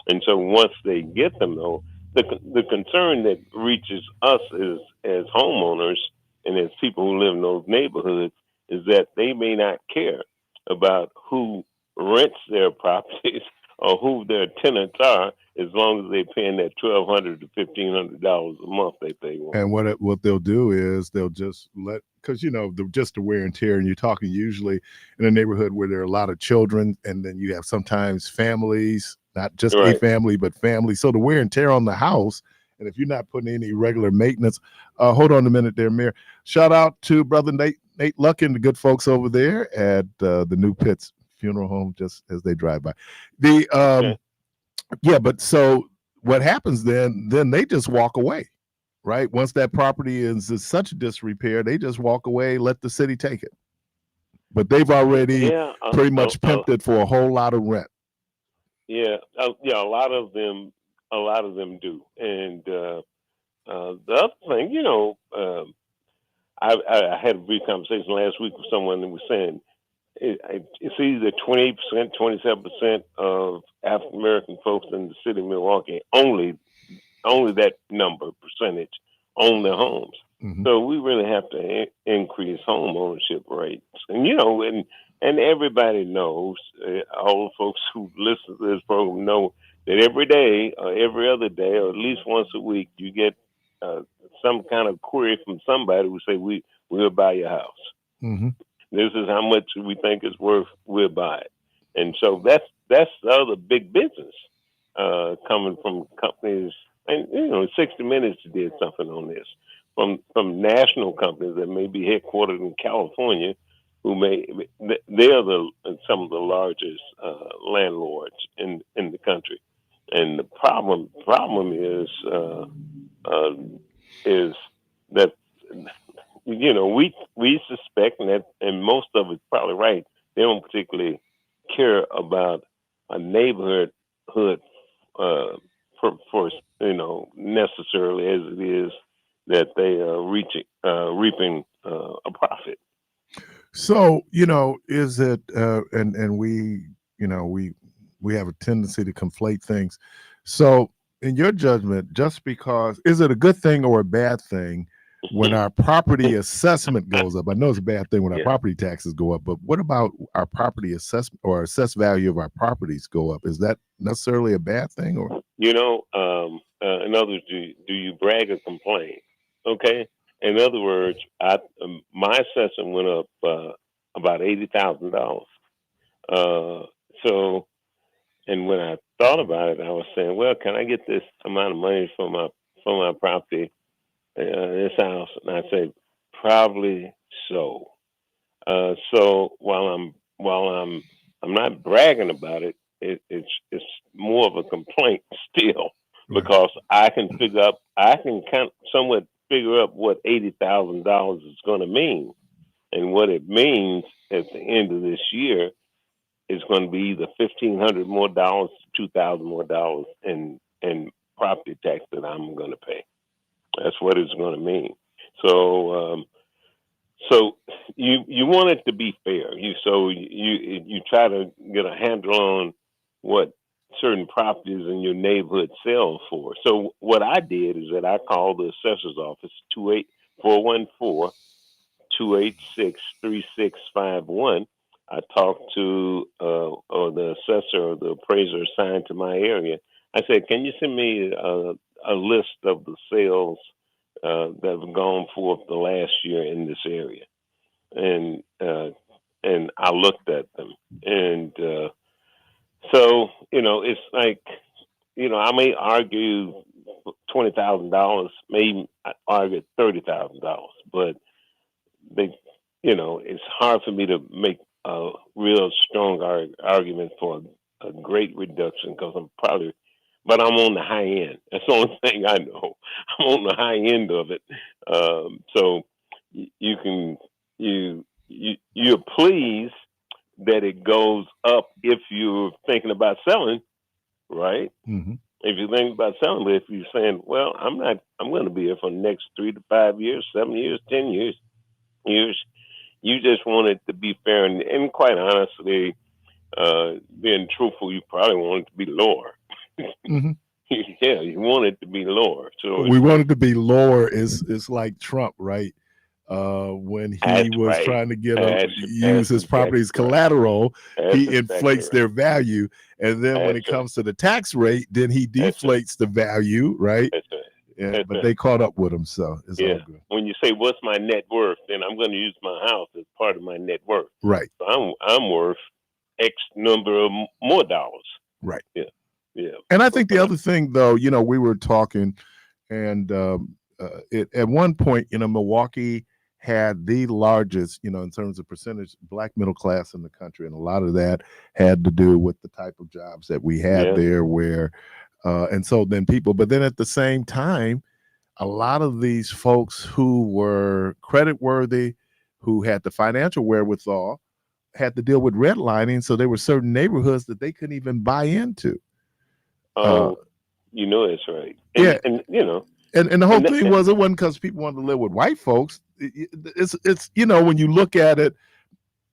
And so once they get them, though, the concern that reaches us as homeowners and as people who live in those neighborhoods is that they may not care. about who rents their properties or who their tenants are, as long as they're paying that $1,200 to $1,500 a month they pay. And what they'll do is they'll just because just the wear and tear, and you're talking usually in a neighborhood where there are a lot of children, and then you have sometimes families, not just a family, but family. So the wear and tear on the house, and if you're not putting any regular maintenance, hold on a minute there, Mayor. Shout out to Brother Nate Luck and the good folks over there at the New Pitts Funeral Home, just as they drive by. But so what happens then they just walk away, right? Once that property is in such disrepair, they just walk away, let the city take it. But they've already pretty much pimped it for a whole lot of rent. Yeah, a lot of them do. And the other thing, I had a brief conversation last week with someone that was saying it's either 28%, 27% of African American folks in the city of Milwaukee, only that number percentage own their homes. Mm-hmm. So we really have to increase home ownership rates. And and everybody knows, all the folks who listen to this program know that every day or every other day or at least once a week you get some kind of query from somebody who say we'll buy your house. Mm-hmm. This is how much we think it's worth. We'll buy it. And so that's the other big business coming from companies. And 60 Minutes did something on this from national companies that may be headquartered in California, they're some of the largest landlords in the country. And the problem is that we suspect, and most of it's probably right, they don't particularly care about a neighborhood for necessarily as it is that they are reaping a profit. So is it and we we have a tendency to conflate things. So in your judgment, just because, is it a good thing or a bad thing when our property assessment goes up? I know it's a bad thing when our property taxes go up, but what about our property assessment or assessed value of our properties go up? Is that necessarily a bad thing? Or in other words, do you brag or complain? Okay. In other words, my assessment went up about $80,000. And when I thought about it, I was saying, well, can I get this amount of money for my property, this house? And I said, probably so. So while I'm not bragging about it, it's more of a complaint still, because I can somewhat figure up what $80,000 is going to mean, and what it means at the end of this year is going to be either $1,500 more dollars, $2,000 more dollars in property tax that I'm going to pay. That's what it's going to mean. So you want it to be fair. You try to get a handle on what certain properties in your neighborhood sell for. So what I did is that I called the assessor's office, 414-286-3651. I talked to the assessor or the appraiser assigned to my area. I said, can you send me a list of the sales that have gone forth the last year in this area? And I looked at them, and so it's like, I may argue $20,000, maybe I argue $30,000, but it's hard for me to make a real strong argument for a great reduction, because but I'm on the high end. That's the only thing I know. I'm on the high end of it. So you're pleased that it goes up if you're thinking about selling, right? Mm-hmm. If you're thinking about selling, but if you're saying, well, I'm going to be here for the next 3 to 5 years, 7 years, 10 years, you just want it to be fair. And quite honestly, being truthful, you probably want it to be lower. Mm-hmm. Yeah, you want it to be lower. So we want it to be lower. Is like Trump, right? when he That's was right. trying to get that's use his property as exactly right. collateral, That's he exactly inflates right. their value. And then when That's it right. comes to the tax rate, then he That's right. deflates the value, right? That's right. Yeah, That's but right. they caught up with him, so it's Yeah. all good. When you say what's my net worth, then I'm going to use my house as part of my net worth. Right, So I'm worth X number of more dollars. right. Yeah. Yeah. And I think the other thing, though, we were talking, and at one point, Milwaukee had the largest, in terms of percentage, black middle class in the country, and a lot of that had to do with the type of jobs that we had there, where, and so then people, but then at the same time, a lot of these folks who were credit worthy, who had the financial wherewithal, had to deal with redlining, so there were certain neighborhoods that they couldn't even buy into. Oh, it's right. And And the whole thing was, it wasn't because people wanted to live with white folks. It's when you look at it,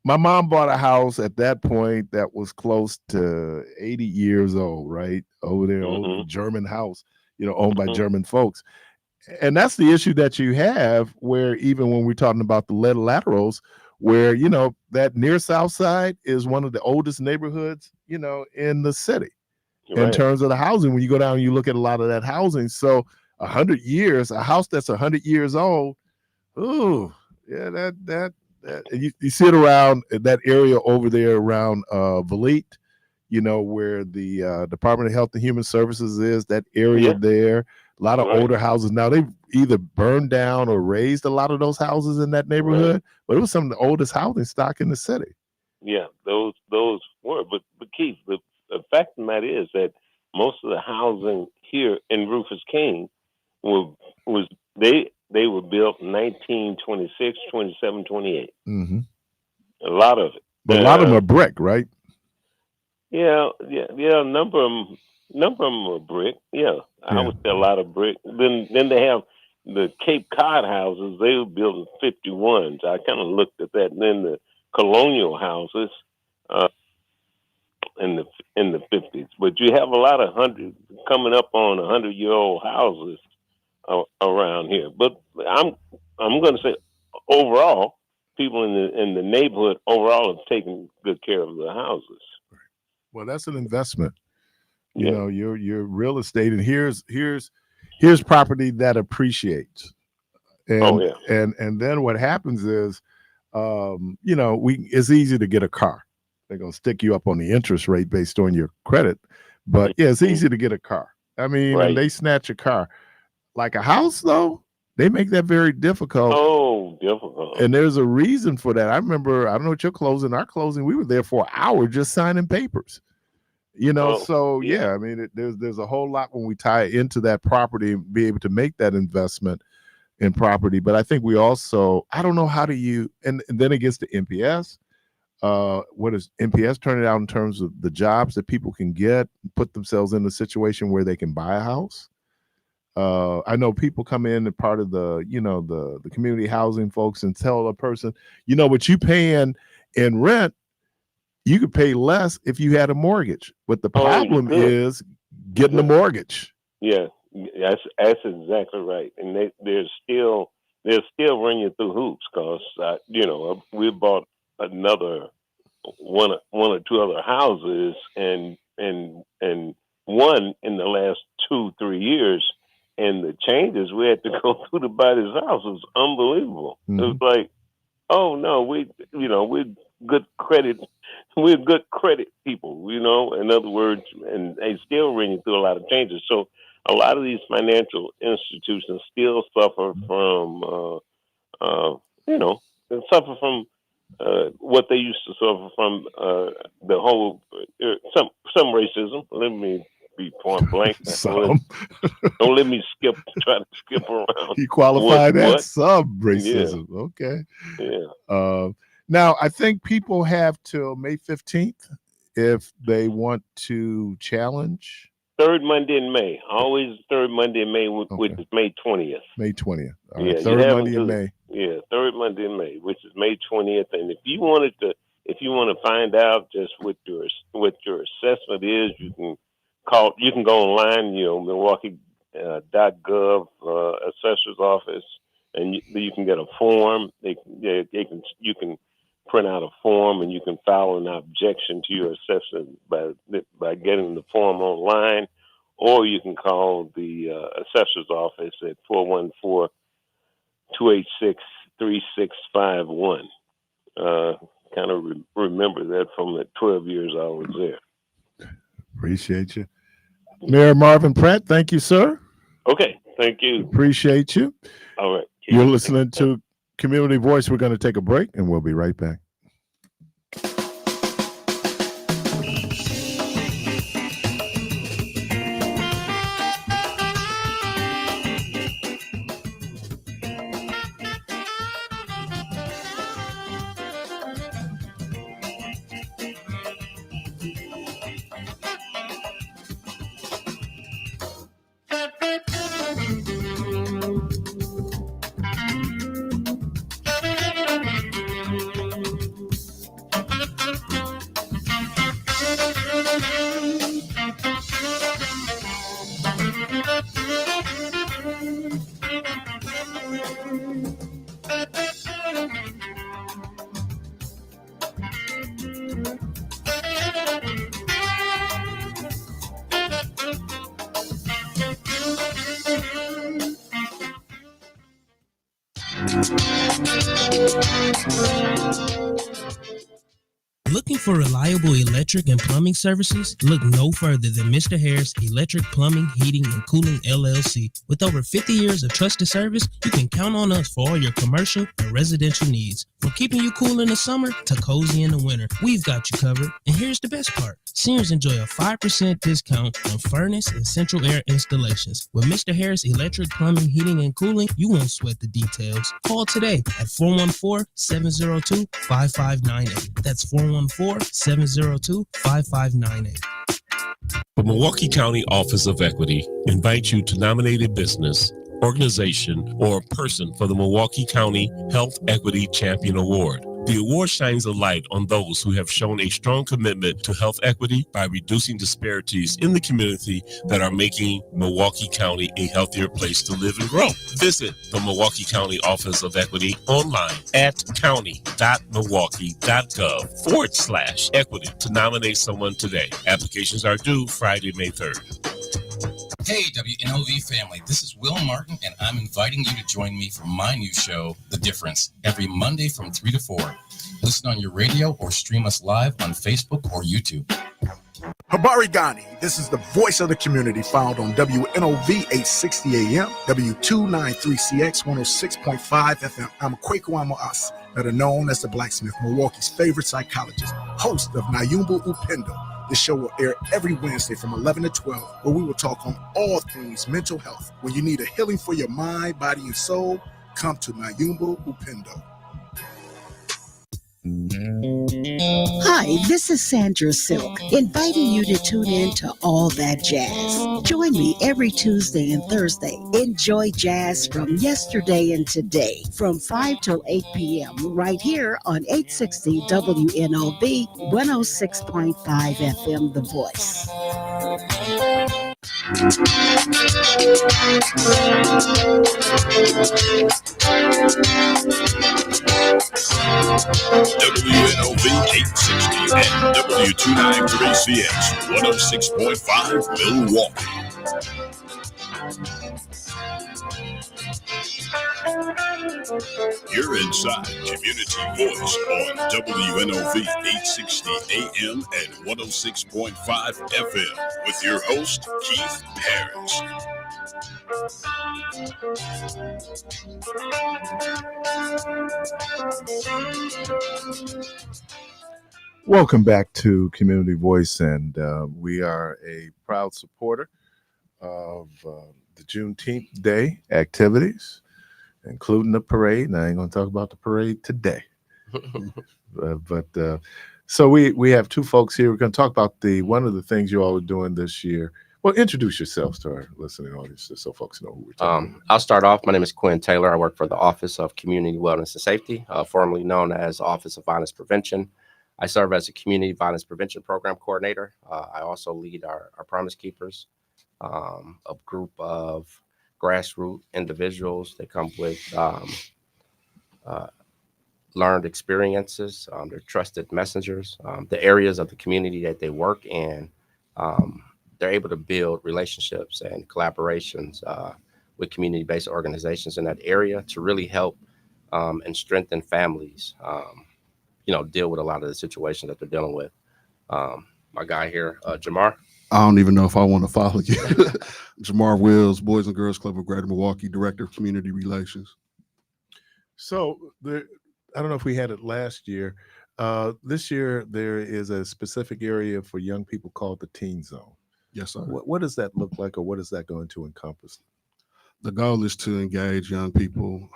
my mom bought a house at that point that was close to 80 years old, right? Over there, old German house, owned by German folks. And that's the issue that you have, where even when we're talking about the lead laterals, where, that near South Side is one of the oldest neighborhoods, in the city. In terms of the housing, when you go down and you look at a lot of that housing. So 100 years, a house that's 100 years old, ooh, yeah, that you see it around that area over there around Valete, where the Department of Health and Human Services is, that area there. A lot of older houses. Now, they've either burned down or raised a lot of those houses in that neighborhood, but it was some of the oldest housing stock in the city. Yeah, those were. But Keith, the fact of the matter is that most of the housing here in Rufus King was they were built in 1926, 27, 28. Mm-hmm. A lot of it. But a lot of them are brick, right? Yeah. A number of them are brick. Yeah, I would say a lot of brick. Then they have the Cape Cod houses. They were built in 51s. I kind of looked at that. And then the colonial houses in the 50s. But you have a lot of coming up on 100-year-old houses around here. But I'm going to say overall, people in the neighborhood overall have taken good care of the houses. Well, that's an investment. Your real estate, and here's property that appreciates. And and then what happens is, it's easy to get a car. They're gonna stick you up on the interest rate based on your credit, but it's easy to get a car. I mean, and they snatch a car. Like a house, though, they make that very difficult. Oh, difficult. And there's a reason for that. I remember, I don't know what your closing, our closing, we were there for an hour just signing papers. I mean, there's a whole lot when we tie into that property and be able to make that investment in property. But I think we also, I don't know how do you, and then against the NPS, what is NPS turning out in terms of the jobs that people can get, put themselves in a situation where they can buy a house. I know people come in and part of the, the community housing folks and tell a person, what you paying in rent, you could pay less if you had a mortgage. But the problem is getting a mortgage. Yeah, that's exactly right. And they're still running through hoops because we bought another one or two other houses and one in the last 2-3 years, and the changes we had to go through to buy this house was unbelievable. Mm-hmm. It was like, oh no, we're good credit. We're good credit people, in other words, and they still running through a lot of changes. So a lot of these financial institutions still suffer from, what they used to suffer from, the whole, some racism. Let me be point blank. Some. Don't let me try to skip around. You qualify that some racism. Yeah. Okay. Yeah. Now, I think people have till May 15th if they want to challenge. Third Monday in May. Always third Monday in May, which is May 20th. May 20th. All right. Yeah, third Monday in May. Yeah, third Monday in May, which is May 20th. And if you want to find out just what your assessment is, you can go online, Milwaukee.gov assessor's office, and you can get a form. You can print out a form, and you can file an objection to your assessor by getting the form online, or you can call the assessor's office at 414-286-3651. Kind of remember that from the 12 years I was there. Appreciate you. Mayormarvin Pratt, thank you, sir. Okay, thank you. Appreciate you. All right. You're listening to Community Voice. We're going to take a break, and we'll be right back. Looking for reliable electric and plumbing services? Look no further than Mr. Harris Electric Plumbing, Heating, and Cooling, LLC. With over 50 years of trusted service, you can count on us for all your commercial and residential needs. From keeping you cool in the summer to cozy in the winter, we've got you covered. And here's the best part. Seniors enjoy a 5% discount on furnace and central air installations. With Mr. Harris Electric Plumbing, Heating, and Cooling, you won't sweat the details. Call today at 414-702-5598. That's 414-702-5598. The Milwaukee County Office of Equity invites you to nominate a business, organization, or person for the Milwaukee County Health Equity Champion Award. The award shines a light on those who have shown a strong commitment to health equity by reducing disparities in the community that are making Milwaukee County a healthier place to live and grow. Visit the Milwaukee County Office of Equity online at county.milwaukee.gov/equity to nominate someone today. Applications are due Friday, May 3rd. Hey, WNOV family, this is Will Martin, and I'm inviting you to join me for my new show, The Difference, every Monday from 3 to 4. Listen on your radio or stream us live on Facebook or YouTube. Habari Ghani, this is the voice of the community found on WNOV 860 AM, W293CX 106.5 FM. I'm Kwaku Amoas, better known as the Blacksmith, Milwaukee's favorite psychologist, host of Nayumbu Upendo. This show will air every Wednesday from 11 to 12, where we will talk on all things mental health. When you need a healing for your mind, body, and soul, come to Nayumbu Upendo. Hi, this is Sandra Silk, inviting you to tune in to All That Jazz. Join me every Tuesday and Thursday. Enjoy jazz from yesterday and today from 5 till 8 p.m. right here on 860 WNOV 106.5 FM, The Voice. WNOV 860 and W293CX 106.5 Milwaukee. You're inside Community Voice on WNOV 860 AM and 106.5 FM with your host, Keith Parris. Welcome back to Community Voice, and we are a proud supporter of the Juneteenth Day activities, including the parade. And I ain't going to talk about the parade today. So we have two folks here. We're going to talk about one of the things you all are doing this year. Well, introduce yourselves to our listening audience just so folks know who we're talking about. I'll start off. My name is Quinn Taylor. I work for the Office of Community Wellness and Safety, formerly known as Office of Violence Prevention. I serve as a Community Violence Prevention Program Coordinator. I also lead our Promise Keepers, a group of grassroots individuals. They come with learned experiences. They're trusted messengers. The areas of the community that they work in, they're able to build relationships and collaborations with community-based organizations in that area to really help and strengthen families, deal with a lot of the situations that they're dealing with. My guy here, Jamar. I don't even know if I want to follow you. Jamar Wills, Boys and Girls Club of Greater Milwaukee, Director of Community Relations. So I don't know if we had it last year. This year, there is a specific area for young people called the Teen Zone. Yes, sir. What does that look like, or what is that going to encompass? The goal is to engage young people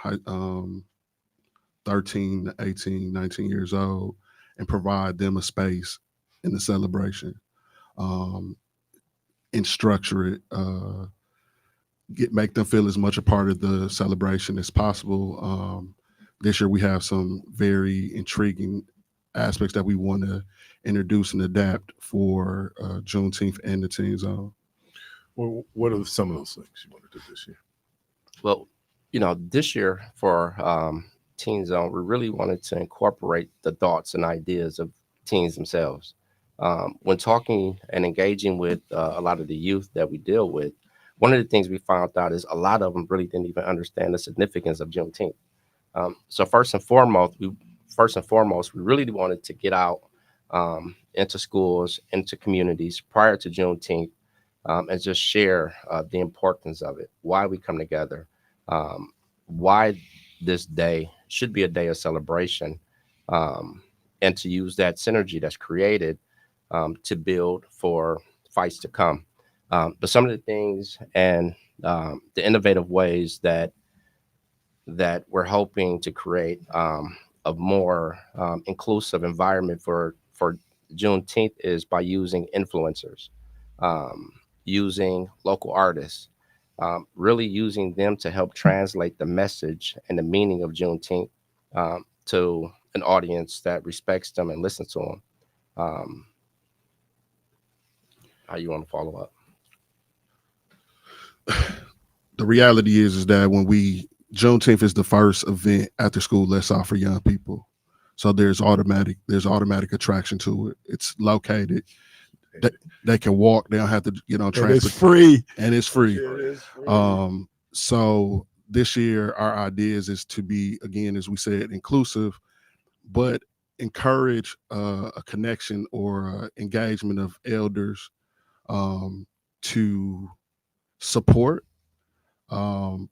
13 to 18, 19 years old and provide them a space in the celebration, and structure it, make them feel as much a part of the celebration as possible. This year we have some very intriguing aspects that we want to introduce and adapt for Juneteenth and the Teen Zone. Well, what are some of those things you want to do this year? Well, this year for Teen Zone, we really wanted to incorporate the thoughts and ideas of teens themselves. When talking and engaging with a lot of the youth that we deal with, one of the things we found out is a lot of them really didn't even understand the significance of Juneteenth. So first and foremost, we really wanted to get out into schools, into communities prior to Juneteenth, and just share the importance of it, why we come together, why this day should be a day of celebration, and to use that synergy that's created to build for fights to come. But some of the things and the innovative ways that we're hoping to create a more inclusive environment for Juneteenth is by using influencers, using local artists, really using them to help translate the message and the meaning of Juneteenth to an audience that respects them and listens to them. How you want to follow up? The reality is that Juneteenth is the first event after school lets off for young people. So there's automatic attraction to it. It's located. They can walk. They don't have to, transport. And it's free. And it's free. It is free. So this year, our ideas is to be, again, as we said, inclusive, but encourage a connection or engagement of elders to support,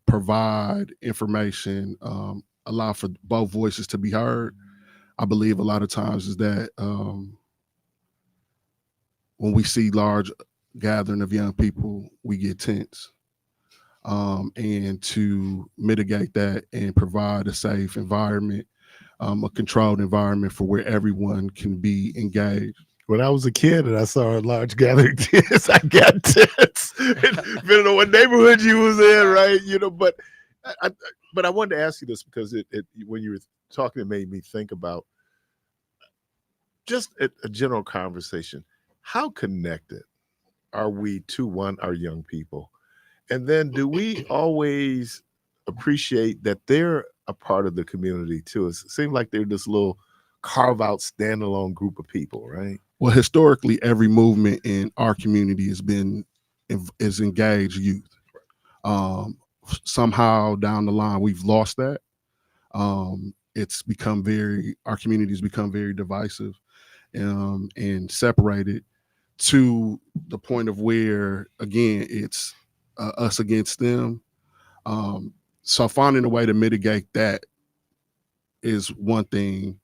provide information, allow for both voices to be heard. I believe a lot of times is that when we see large gathering of young people, we get tense. And to mitigate that and provide a safe environment, a controlled environment for where everyone can be engaged. When I was a kid and I saw a large gathering, I got tense. Depending on what neighborhood you was in, right? But I wanted to ask you this because it when you were talking, it made me think about just a general conversation. How connected are we to our young people? And then do we always appreciate that they're a part of the community too? It seems like they're this little carve out standalone group of people, right? Well, historically, every movement in our community is engaged youth. Somehow down the line, we've lost that. Our community has become very divisive and separated to the point of where, again, it's us against them. So finding a way to mitigate that is one thing.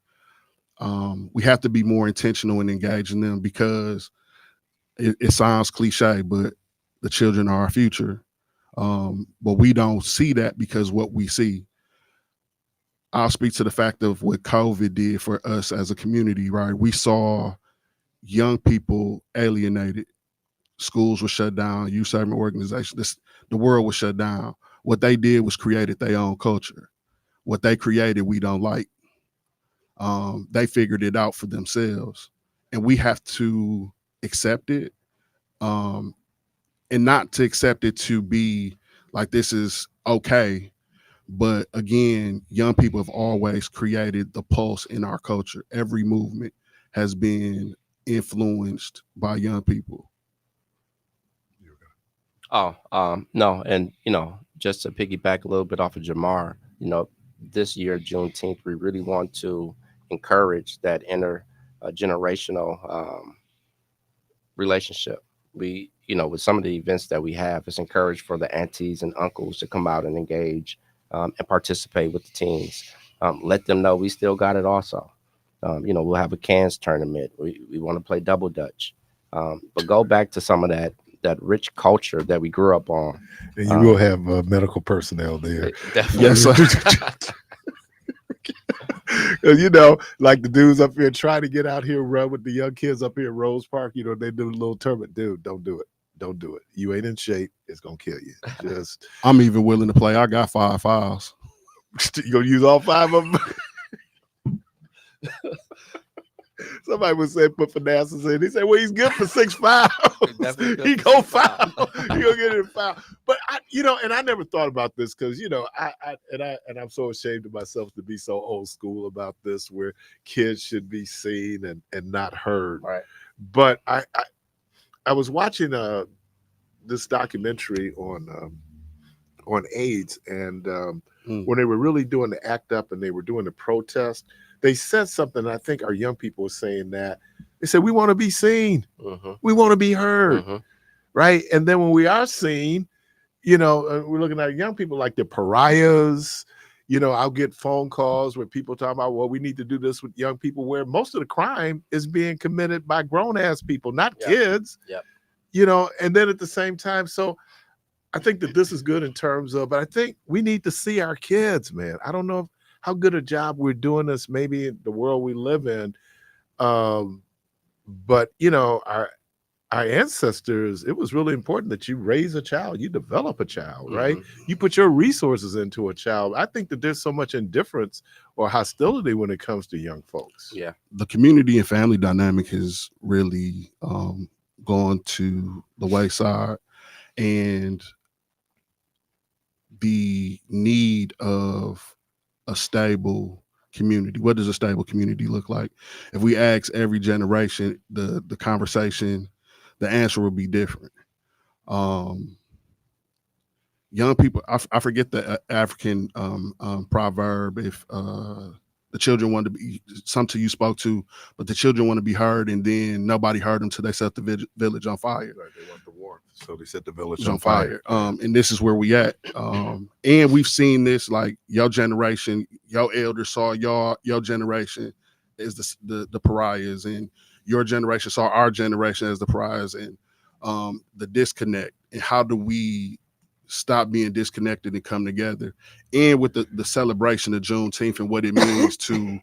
We have to be more intentional in engaging them because it sounds cliche, but the children are our future. But we don't see that because what we see. I'll speak to the fact of what COVID did for us as a community, right? We saw young people alienated. Schools were shut down, youth serving organizations, the world was shut down. What they did was created their own culture. What they created, we don't like. They figured it out for themselves, and we have to accept it, and not to accept it to be like this is okay. But again, young people have always created the pulse in our culture. Every movement has been influenced by young people. No, and just to piggyback a little bit off of Jamar, this year Juneteenth, we really want to encourage that intergenerational relationship. We, with some of the events that we have, it's encouraged for the aunties and uncles to come out and engage and participate with the teens. Let them know we still got it also. We'll have a cans tournament. We want to play double dutch. But go back to some of that rich culture that we grew up on. And you will have medical personnel there. Definitely. Yes, sir. Like the dudes up here trying to get out here and run with the young kids up here at Rose Park, they do a little tournament. Dude, don't do it. Don't do it. You ain't in shape. It's going to kill you. I'm even willing to play. I got 5 fouls. You going to use all 5 of them? Somebody would say put Finances in. He said, well, he's good for 6 fouls. He go foul. He gonna get it a foul. But and I never thought about this because I'm so ashamed of myself to be so old school about this, where kids should be seen and not heard. Right. But I was watching this documentary on AIDS, and when they were really doing the ACT UP and they were doing the protest, they said something. I think our young people were saying that. They said, we want to be seen. Mm-hmm. We want to be heard. Mm-hmm. Right. And then when we are seen, we're looking at young people like the pariahs. I'll get phone calls where people talk about, well, we need to do this with young people, where most of the crime is being committed by grown ass people, not kids. Yep. And then at the same time, so I think that this is good in terms of, but I think we need to see our kids, man. I don't know how good a job we're doing this, maybe in the world we live in. But our ancestors, it was really important that you raise a child, you develop a child, right? Mm-hmm. You put your resources into a child. I think that there's so much indifference or hostility when it comes to young folks. Yeah. The community and family dynamic has really gone to the wayside, and the need of a stable community. What does a stable community look like? If we ask every generation the conversation, the answer will be different. Young people, I forget the African proverb, if the children want to be, something you spoke to, but the children want to be heard, and then nobody heard them till they set the village on fire. Right, they want the warmth, so they set the village on fire. And this is where we at. And we've seen this, like your generation, your elders saw your generation as the pariahs, and your generation saw our generation as the pariahs, and the disconnect. And how do we stop being disconnected and come together? And with the celebration of Juneteenth and what it means to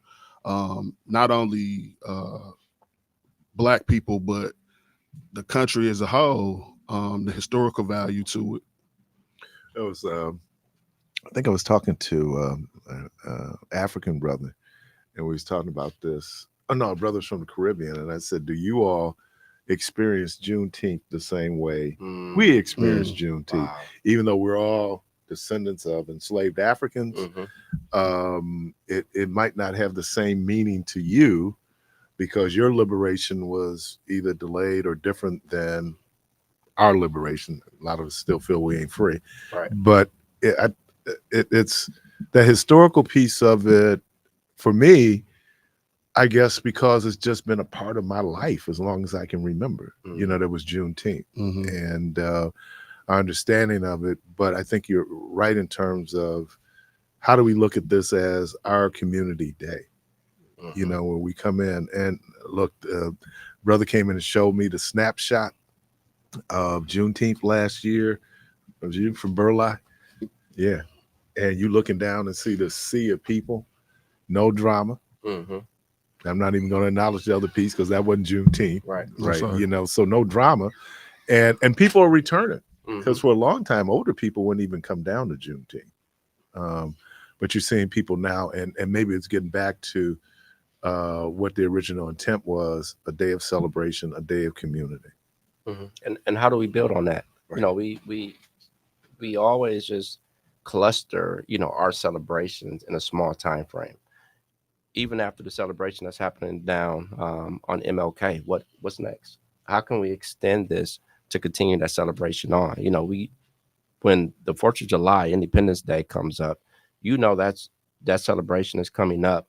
not only Black people, but the country as a whole, the historical value to it. It was, I think I was talking to an African brother, and we was talking about this. Oh no, brothers from the Caribbean. And I said, do you all experience Juneteenth the same way we experienced Juneteenth? Wow. Even though we're all descendants of enslaved Africans, it might not have the same meaning to you because your liberation was either delayed or different than our liberation. A lot of us still feel we ain't free. Right. But it's the historical piece of it for me, I guess, because it's just been a part of my life as long as I can remember. There was Juneteenth and our understanding of it. But I think you're right in terms of how do we look at this as our community day? Where we come in and look, brother came in and showed me the snapshot of Juneteenth last year. Was you from Burleigh? Yeah. And you looking down and see the sea of people, no drama. I'm not even going to acknowledge the other piece because that wasn't Juneteenth. Right. Right. So no drama. And people are returning because for a long time, older people wouldn't even come down to Juneteenth. But you're seeing people now, and maybe it's getting back to what the original intent was, a day of celebration, a day of community. And how do we build on that? Right. We we always just cluster, our celebrations in a small time frame. Even after the celebration that's happening down on MLK, what's next? How can we extend this to continue that celebration on? When the 4th of July, Independence Day comes up, that celebration is coming up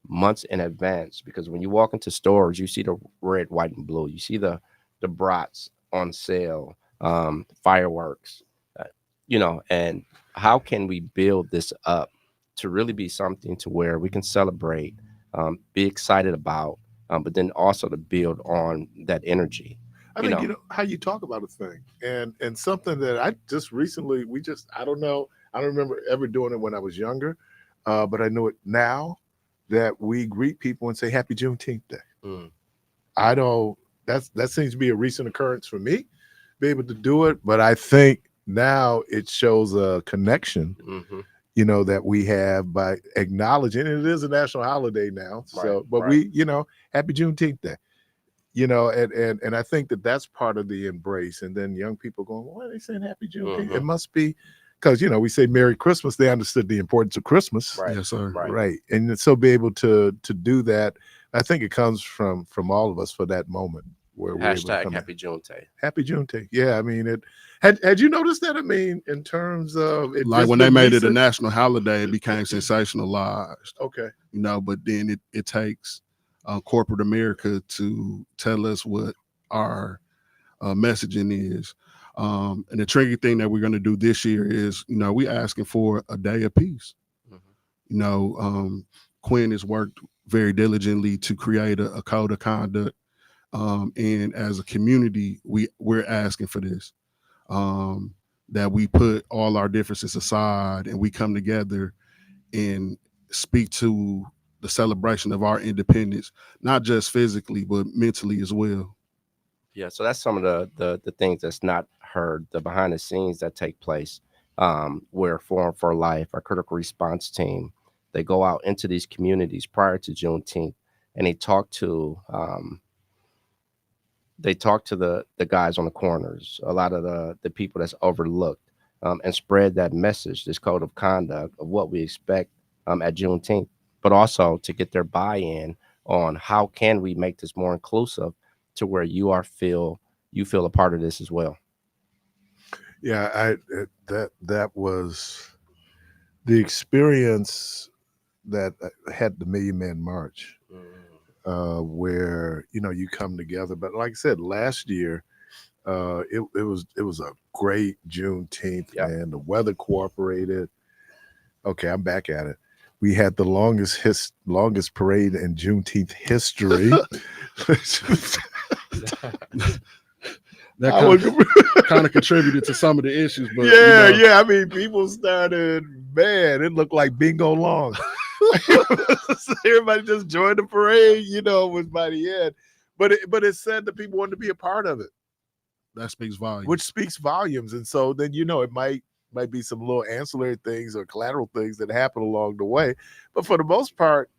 months in advance, because when you walk into stores, you see the red, white, and blue. You see the brats on sale, fireworks, and how can we build this up to really be something to where we can celebrate, be excited about, but then also to build on that energy. I think how you talk about a thing, and something that I just recently I don't know, I don't remember ever doing it when I was younger, but I know it now, that we greet people and say Happy Juneteenth Day. I don't. That seems to be a recent occurrence for me, be able to do it, but I think now it shows a connection. That we have by acknowledging it is a national holiday now. So, but we, Happy Juneteenth Day. And I think that's part of the embrace. And then young people going, why are they saying Happy Juneteenth? It must be because, we say Merry Christmas. They understood the importance of Christmas. Right. Yes, sir. Right. And so be able to do that, I think it comes from all of us for that moment where we're able to come Happy Juneteenth. Happy Juneteenth. Yeah. I mean, had you noticed that? I mean, in terms of it, like when they made it a national holiday, it became sensationalized. Okay. But then it takes corporate America to tell us what our messaging is. And the tricky thing that we're going to do this year is, we asking for a day of peace. Quinn has worked very diligently to create a code of conduct. And as a community, we're asking for this, that we put all our differences aside and we come together and speak to the celebration of our independence, not just physically, but mentally as well. Yeah, so that's some of the things that's not heard, the behind the scenes that take place, where Forum for Life, our critical response team, they go out into these communities prior to Juneteenth, and they talk to the guys on the corners, a lot of the people that's overlooked, and spread that message, this code of conduct of what we expect at Juneteenth, but also to get their buy-in on how can we make this more inclusive to where you feel a part of this as well. Yeah, that was the experience that had the Million Man March, where you come together. But like I said, last year, it was a great Juneteenth, and the weather cooperated. Okay, I'm back at it. We had the longest parade in Juneteenth history. That kind of contributed to some of the issues, but yeah. I mean, people started, man, it looked like bingo long. Everybody just joined the parade, was by the end. But it said that people wanted to be a part of it. That speaks volumes. Which speaks volumes, and so then it might be some little ancillary things or collateral things that happen along the way, but for the most part,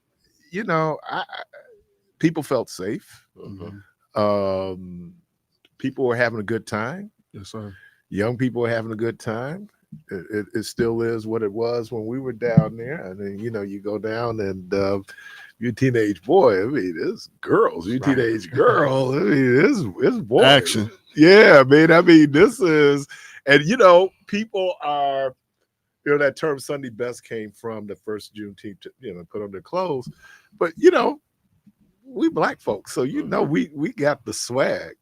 people felt safe. People were having a good time. Yes, sir. Young people were having a good time. It still is what it was when we were down there. I mean, you go down and you're a teenage boy. I mean, it's girls. You're a teenage girl. I mean, it's boys. Action. Yeah, I mean, this is, and people are, that term Sunday best came from the first Juneteenth, put on their clothes. But we black folks, so we got the swag.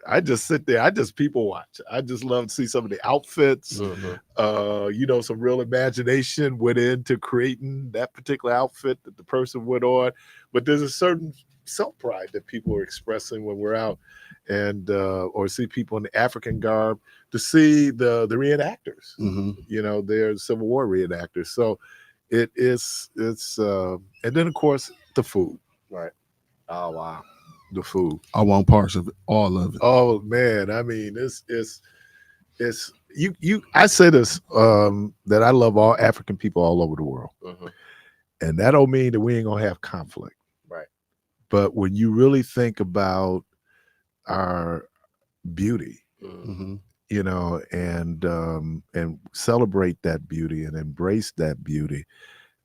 I just sit there. I just people watch. I just love to see some of the outfits. Some real imagination went into creating that particular outfit that the person went on. But there's a certain self-pride that people are expressing when we're out and or see people in the African garb, to see the reenactors. They're Civil War reenactors. So it's and then of course the food. Right. Oh wow. The food. I want parts of it, all of it. Oh man, I mean, it's you. I say this that I love all African people all over the world, and that don't mean that we ain't gonna have conflict, right? But when you really think about our beauty, you know, and celebrate that beauty and embrace that beauty.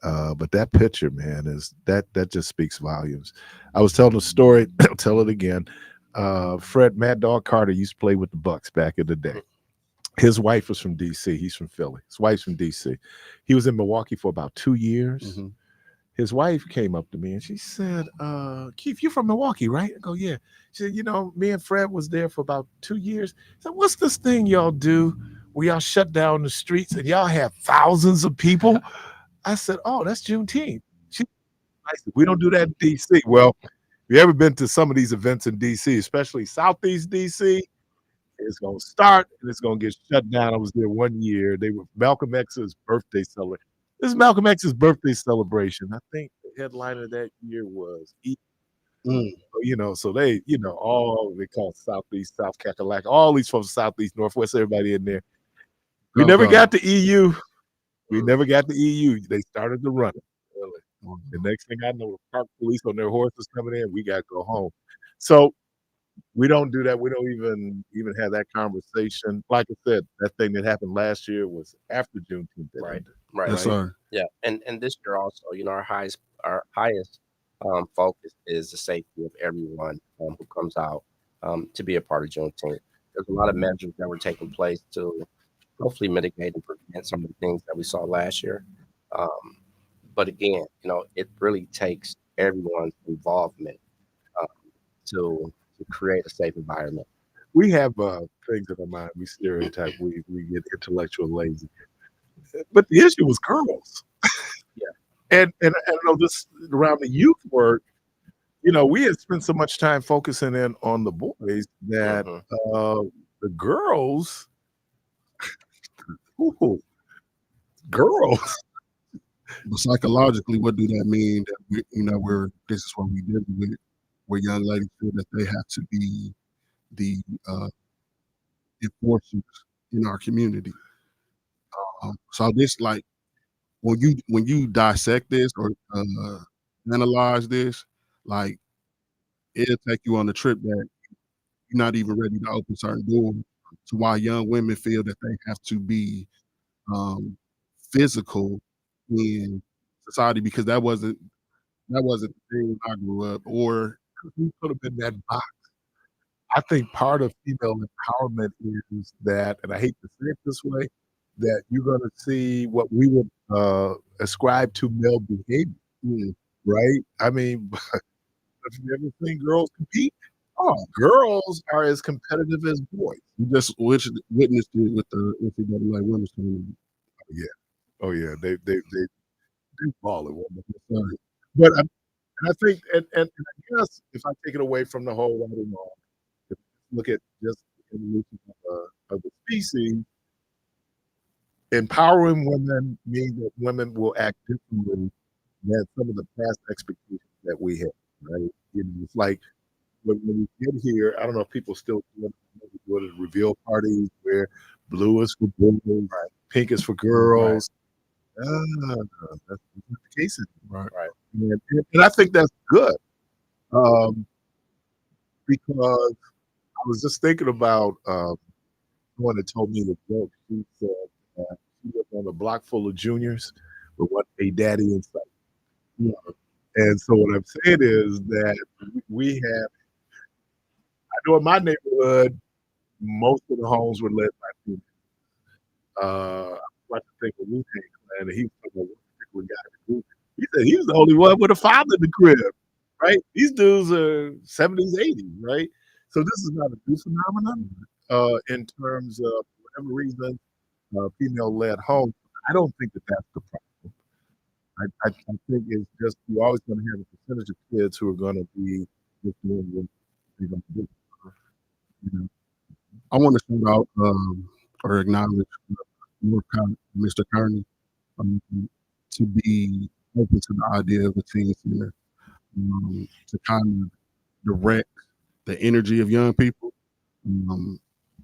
But that picture, man, that just speaks volumes. I was telling a story, I'll tell it again. Fred Mad Dog Carter used to play with the Bucks back in the day. His wife was from DC. He's from Philly. His wife's from DC. He was in Milwaukee for about 2 years. His wife came up to me and she said, Keith, you're from Milwaukee, right? I go, yeah. She said, you know, me and Fred was there for about 2 years. I said, what's this thing y'all do where y'all shut down the streets and y'all have thousands of people? I said, oh, that's Juneteenth. I said, we don't do that in DC. Well, if you ever been to some of these events in DC, especially Southeast DC, it's going to start and it's going to get shut down. I was there 1 year. They were Malcolm X's birthday celebration. This is Malcolm X's birthday celebration. I think the headliner that year was you know, so they, you know, all they call Southeast, South Kakalaka, all these folks, Southeast, Northwest, everybody in there. We never got the EU. We never got the EU. They started to run it. Really. The next thing I know, the park police on their horses coming in, we got to go home. So we don't do that. We don't even have that conversation. Like I said, that thing that happened last year was after Juneteenth. Right. Yes, sir. Yeah, and this year also, you know, our highest focus is the safety of everyone who comes out to be a part of Juneteenth. There's a lot of measures that were taking place to hopefully mitigate and prevent some of the things that we saw last year. But again, you know, it really takes everyone's involvement to create a safe environment. We have things in our mind. We stereotype. We get intellectual lazy. But the issue was girls. And I know this around the youth work, you know, we had spent so much time focusing in on the boys that the girls, girls. But psychologically, what do that mean? That we, you know, this is what we did with, where young ladies feel that they have to be the enforcers in our community. So this, like, when you dissect this or analyze this, like, it'll take you on a trip that you're not even ready to open certain doors to why young women feel that they have to be physical in society, because that wasn't the thing when I grew up, or we could have been that box. I think part of female empowerment is that, and I hate to say it this way, that you're going to see what we would ascribe to male behavior, right? I mean, have you ever seen girls compete? Oh, girls are as competitive as boys. You just witnessed it with the NCAA women's tournament. Oh yeah, they ball it. But I think, and I guess if I take it away from the whole right and wrong, if you look at just the evolution of the species, empowering women means that women will act differently than some of the past expectations that we have, right? You know, it's like when we get here, I don't know if people still do the reveal parties where blue is for boys, right, pink is for girls. Right. That's not the case anymore. Right. And I think that's good. Because I was just thinking about someone that told me the joke. She said she was on a block full of juniors with what a daddy in sight. You know? And so what I'm saying is that we have, I know in my neighborhood, most of the homes were led by females. I like to think of Wu-Tang Clan, and he was one particular guy. He said he was the only one with a father in the crib, right? These dudes are 70s, 80s, right? So this is not a new phenomenon in terms of, for whatever reason, female-led homes. I don't think that that's the problem. I think it's just you're always going to have a percentage of kids who are going to be just doing what they're going to do. You know? I want to shout out or acknowledge Mr. Kearney to be open to the idea of a teen center, to kind of direct the energy of young people.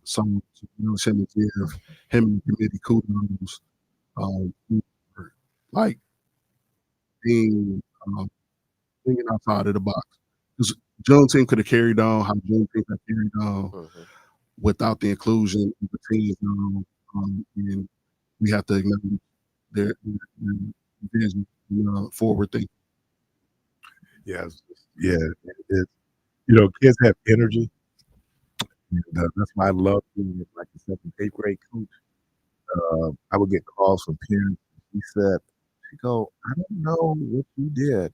So to give him and the committee kudos, like being thinking outside of the box. Because Juneteenth could have carried on how Juneteenth had carried on. without the inclusion of the teens, and we have to acknowledge their vision, forward thinking. Yes, yeah. Kids have energy. And, that's why I love being like a 7th, 8th grade coach. I would get calls from parents. She go, I don't know what you did.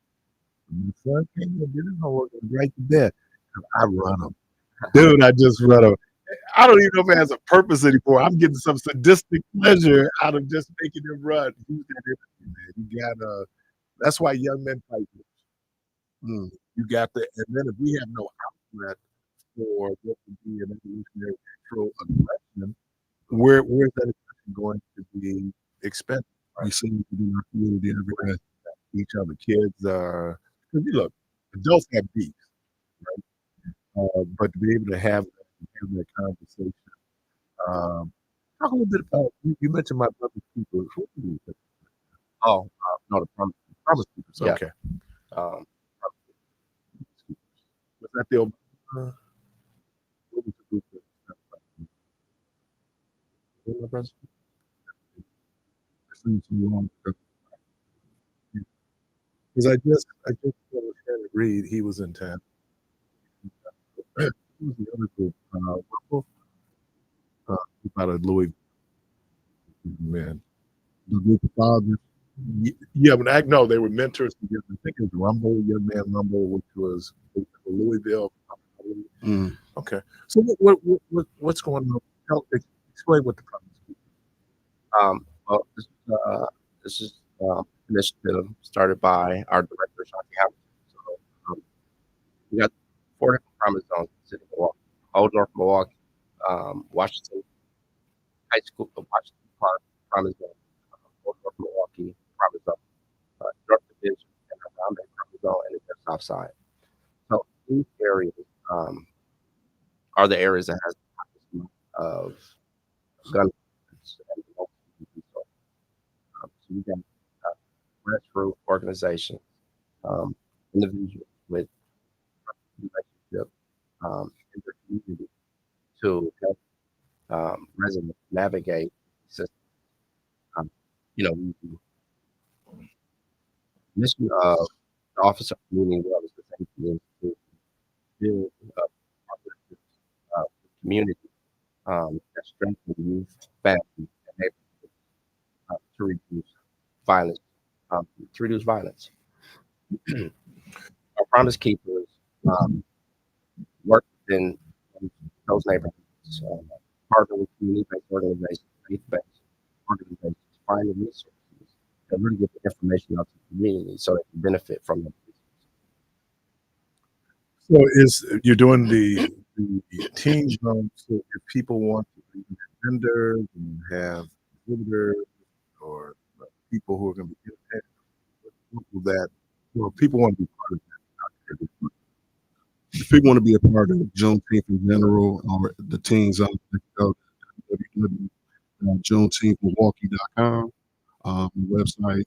My son came and did his homework and right to bed. I run them. Dude, I just run them. I don't even know if it has a purpose anymore. I'm getting some sadistic pleasure out of just making them run. Use that energy, man. You got that's why young men fight. You got to, and then if we have no outlet for what would be an evolutionary control aggression, where's that aggression going to be expended? We see it in our community every day. Each other, kids are, because you look, adults have beefs, right? But to be able to have that conversation. Talk a little bit about, you mentioned my brother's keeper. Who do you think? Oh, no, the promise keepers. Yeah. Okay. Was that the old? What was the group? My brother's because I just was trying to read. He was in town. Who was the other group? Out of Louis. Man, the group of fathers. Yeah, no, they were mentors together. I think it was Rumble, Young Man Rumble, which was Louisville. Okay, so what's going on? Explain what the problem is. Well, this is initiative started by our director, Shanti Howard. So we got 4 different promise zones in the city of Milwaukee: Old North Milwaukee, Washington High School, Washington Park promise zone, Old North Milwaukee promise zone, North Division, and Harambe promise zone, and the South Side. So these areas are the areas that has the highest amount of gun violence and the most so we got grassroots organizations, individuals with relationship in the community to help residents navigate the system. The mission of the Office of Community Wellness and Safety is to build community that strengthen youth, families, and neighborhoods to reduce violence. Our Promise Keepers work within those neighborhoods, partner with community-based organizations, faith-based organizations, find the resources that really get the information out to the community so they can benefit from them. So you're doing the teen zone, so if people want to be vendors and have visitors or people who are going to be that, people want to be part of that. If people want to be a part of Juneteenth in general or the teen zone, go to www.juneteenthmilwaukee.com, the website.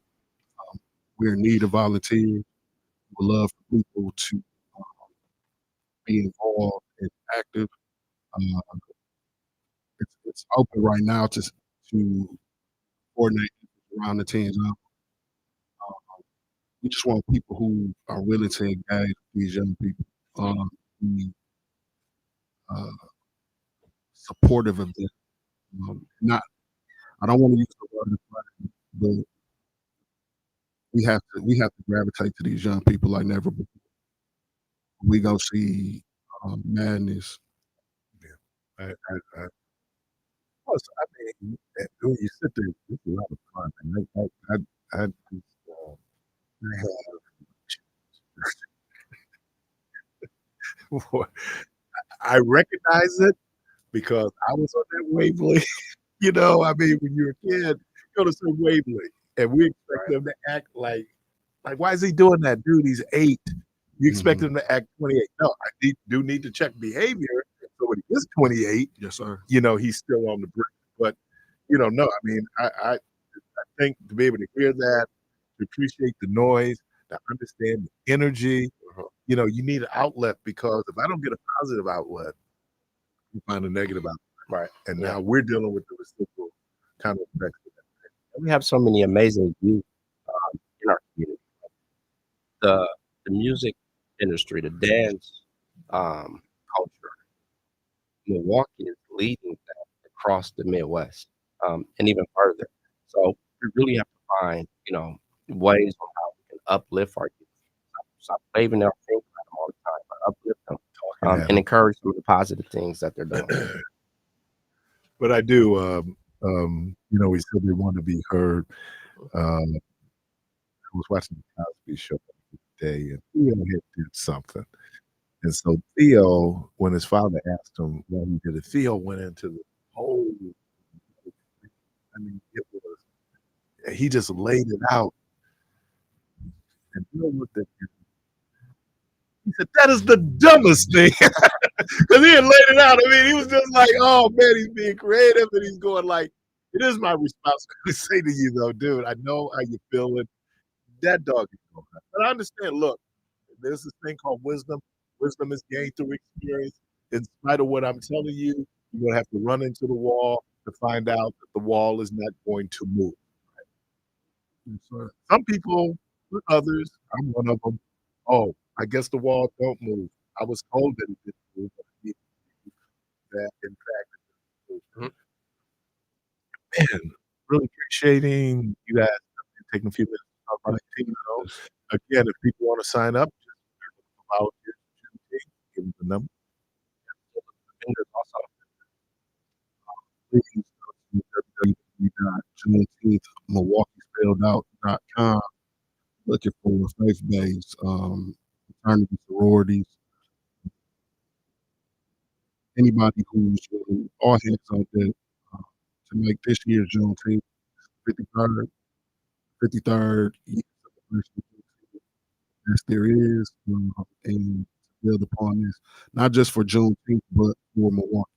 We're in need of volunteers. We would love for people to be involved and active. It's open right now to coordinate around the teen zone. We just want people who are willing to engage these young people, be supportive of them. I don't want to use the word, but we have to gravitate to these young people like never before. We gonna see madness. Yeah, mean, when you sit there, it's a lot of fun. And I I recognize it because I was on that wavelength. I mean, when you're a kid, go to some wavelength, and we expect them to act like why is he doing that, dude? He's 8. You expect him to act 28. No, I do need to check behavior. So when he is 28, yes, sir. He's still on the brink. But no, I mean, I think to be able to hear that, to appreciate the noise, to understand the energy, you need an outlet, because if I don't get a positive outlet, you find a negative out. Right. And now we're dealing with the reciprocal kind of effects of that. We have so many amazing youth in our community. The music industry, the dance culture, Milwaukee is leading that across the Midwest and even further. So we really have to find, ways on how we can uplift our youth. Stop waving our finger at them all the time, but uplift them and encourage them with the positive things that they're doing. But I do, we said we want to be heard. I was watching the Cosby Show today, and Theo had did something. And so Theo, when his father asked him why he did it, Theo went into the whole, he just laid it out. And Theo looked at him. He said, that is the dumbest thing. Because he had laid it out. I mean, he was just like, oh, man, he's being creative. And he's going like, it is my responsibility to say to you, though, dude, I know how you're feeling. That dog is going on. But I understand, look, there's this thing called wisdom. Wisdom is gained through experience. In spite of what I'm telling you, you're going to have to run into the wall to find out that the wall is not going to move. Right? So some people, others, I'm one of them, oh, I guess the wall don't move. I was told that it didn't move, but I need that, in fact, it didn't move. Man, really appreciating you guys taking a few minutes to talk about the team. Again, if people want to sign up, just about give them the number. Please go to Juneteenth, MilwaukeeSpelledOut.com. Looking for faith-based fraternity sororities. Anybody who's really all hands on deck to make this year's Juneteenth 53rd year celebration as there is, and build upon this, not just for Juneteenth, but for Milwaukee.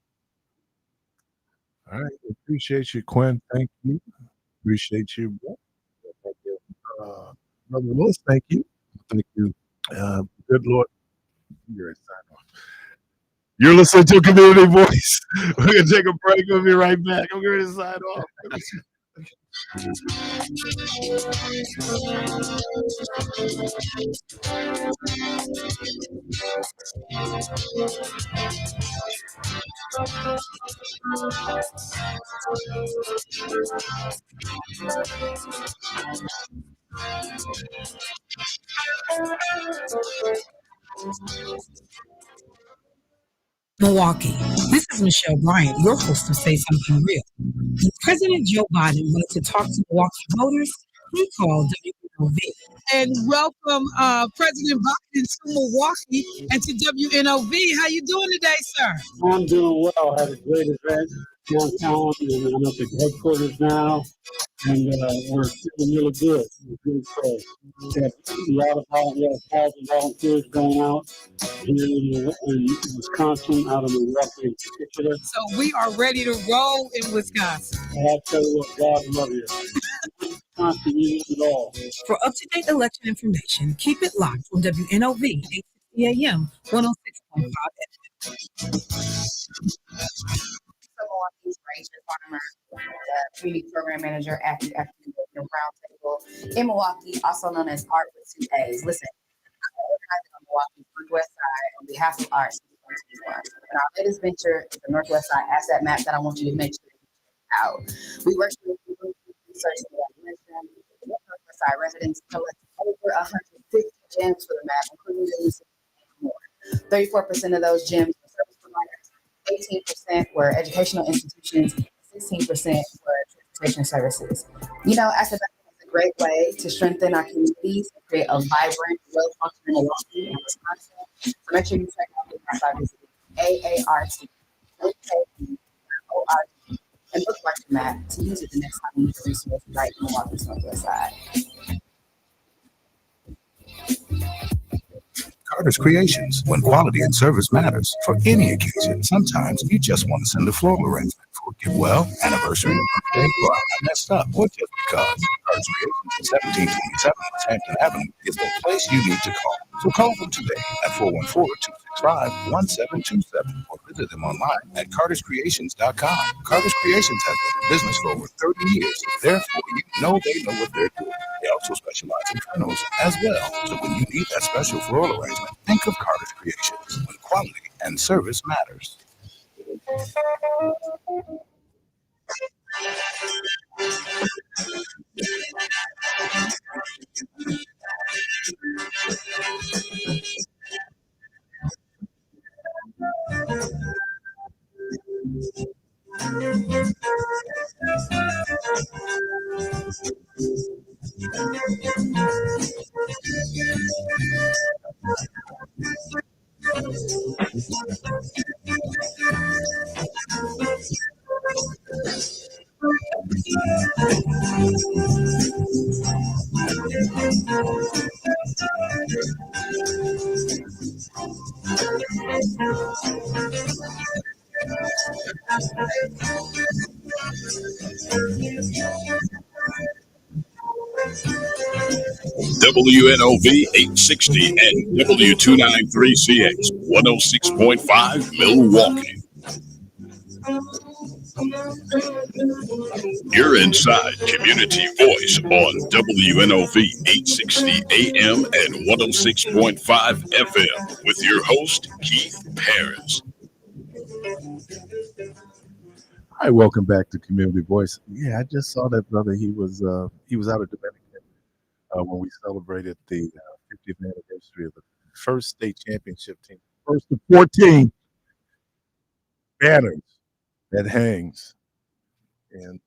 All right, appreciate you, Quinn. Thank you. Appreciate you, bro. Thank you. Brother Lewis, thank you. Thank you. Good Lord. You're listening to Community Voice. We're going to take a break. We'll be right back. I'm going to sign off. Milwaukee. This is Michelle Bryant, your host of Say Something Real. When President Joe Biden wanted to talk to Milwaukee voters, he called WNOV. And welcome President Biden to Milwaukee and to WNOV. How you doing today, sir? I'm doing well. I had a great event downtown, and I'm at the headquarters now, and we're feeling really good. We have a lot of volunteers going out here in Wisconsin, out of Milwaukee in particular. So we are ready to roll in Wisconsin. And I tell you what, God love you. Wisconsin, you need it all. For up-to-date election information, keep it locked on WNOV 860 AM 106.5 Milwaukee's Rachel Farmer, the Community Program Manager at the African American Roundtable in Milwaukee, also known as Art with 2 A's. Listen, I'm organizing on Milwaukee's Northwest Side on behalf of Art. And our latest venture is the Northwest Side Asset Map that I want you to make sure you check out. We work with research and evaluation. Northwest Side residents collect over 150 gems for the map, including the use and more. 34% of those gems are service providers. 18% were educational institutions, 16% were transportation services. Asset Banking is a great way to strengthen our communities and create a vibrant, well-functioning Milwaukee and Wisconsin. So make sure you check out the website visit AART.org and bookmark the map to use it the next time you need a resource right in Milwaukee's Northwest Side. Carter's Creations, when quality and service matters for any occasion. Sometimes you just want to send a floral arrangement for a get well, anniversary, birthday, or I messed up, or just because. Carter's Creations at 1727 West Hampton Avenue is the place you need to call. So call them today at 414-265-1727 or visit them online at carterscreations.com. Carter's Creations has been in business for over 30 years. Therefore, you know they know what they're doing. They also specialize in funerals as well. So when you need that special floral arrangement, think of Carter's Creations, when quality and service matters. WNOV 860 and W293CX 106.5 Milwaukee. You're inside Community Voice on WNOV 860 AM and 106.5 FM with your host, Keith Parris. Hi, welcome back to Community Voice. Yeah, I just saw that brother. He was out of Dominican when we celebrated the 50th anniversary of the first state championship team, first of 14 banners that hangs in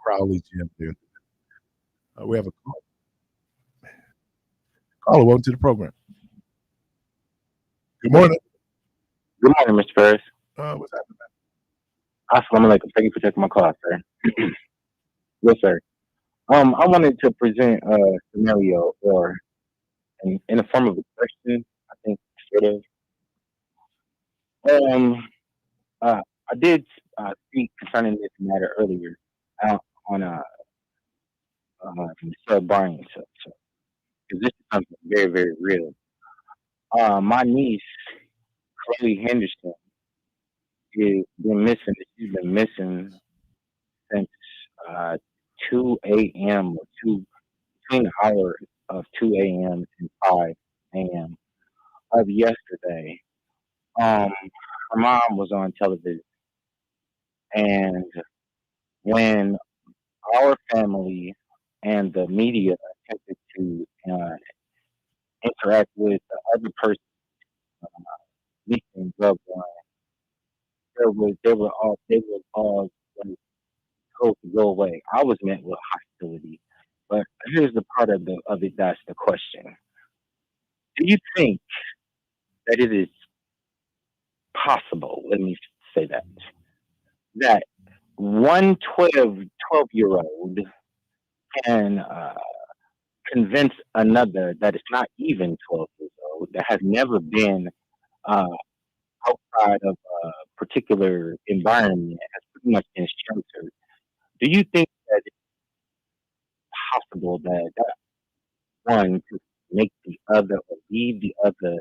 Crowley Gym there. We have a call. Caller, welcome to the program. Good morning. Good morning, Mr. Parris. What's happening, man? Assalamu alaikum. Thank you for taking my call, sir. Yes, sir. I wanted to present a scenario, or in the form of a question, I think, sort of. I did speak concerning this matter earlier on Mr. Barnes. So, because this is something very, very real. My niece, Chloe Henderson, has been missing. She's been missing since 2 a.m. or between the hour of 2 a.m. and 5 a.m. of yesterday. Her mom was on television, and when our family and the media attempted to interact with the other person missing loved one, they were all like, told to go away. I was met with hostility. But here's the part of it that's the question. Do you think that it is possible, let me say that one 12-year-old can convince another that is not even 12 years old, that has never been outside of a particular environment, has pretty much been sheltered? Do you think that it's possible that one to make the other or leave the other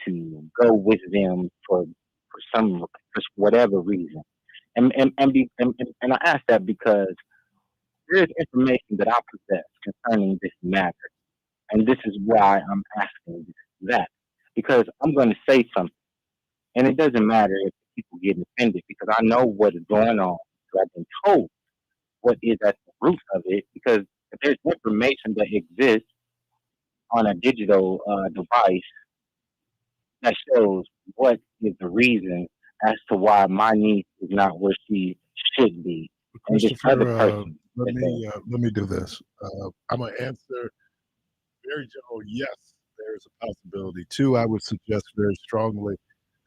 to go with them for whatever reason? And I ask that because there's information that I possess concerning this matter, and this is why I'm asking that, because I'm going to say something, and it doesn't matter if people get offended, because I know what is going on. So I've been told what is at the root of it, because if there's information that exists on a digital device that shows what is the reason as to why my niece is not where she should be. And this other person. Let me do this. I'm gonna answer very general. Yes, there's a possibility. Two, I would suggest very strongly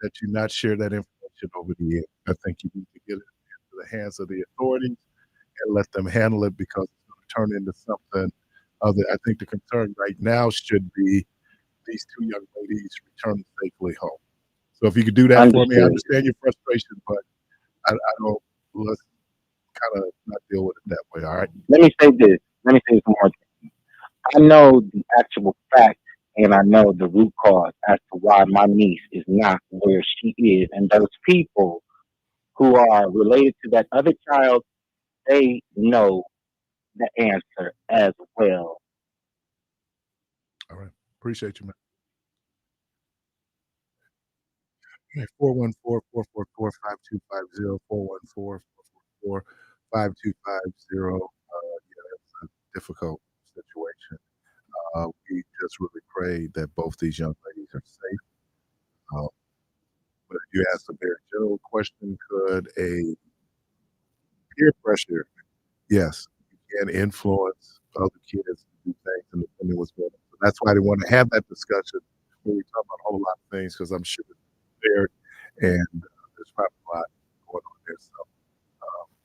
that you not share that information over the air. I think you need to get it into the hands of the authorities and let them handle it, because it's going to turn into something other. I think the concern right now should be these two young ladies returning safely home. So if you could do that for me, I understand your frustration, but I don't. Let's kind of not deal with it that way. All right. Let me say this. Let me say one more thing. I know the actual fact, and I know the root cause as to why my niece is not where she is. And those people who are related to that other child, they know the answer as well. All right. Appreciate you, man. 414-444-5250, 414-444-5250. It's a difficult situation. We just really pray that both these young ladies are safe. But you asked a very general question, could a peer pressure, yes, you can influence other kids to do things independent of what's going on. So that's why they want to have that discussion when we talk about a whole lot of things, because I'm sure it's prepared and there's probably a lot going on there. So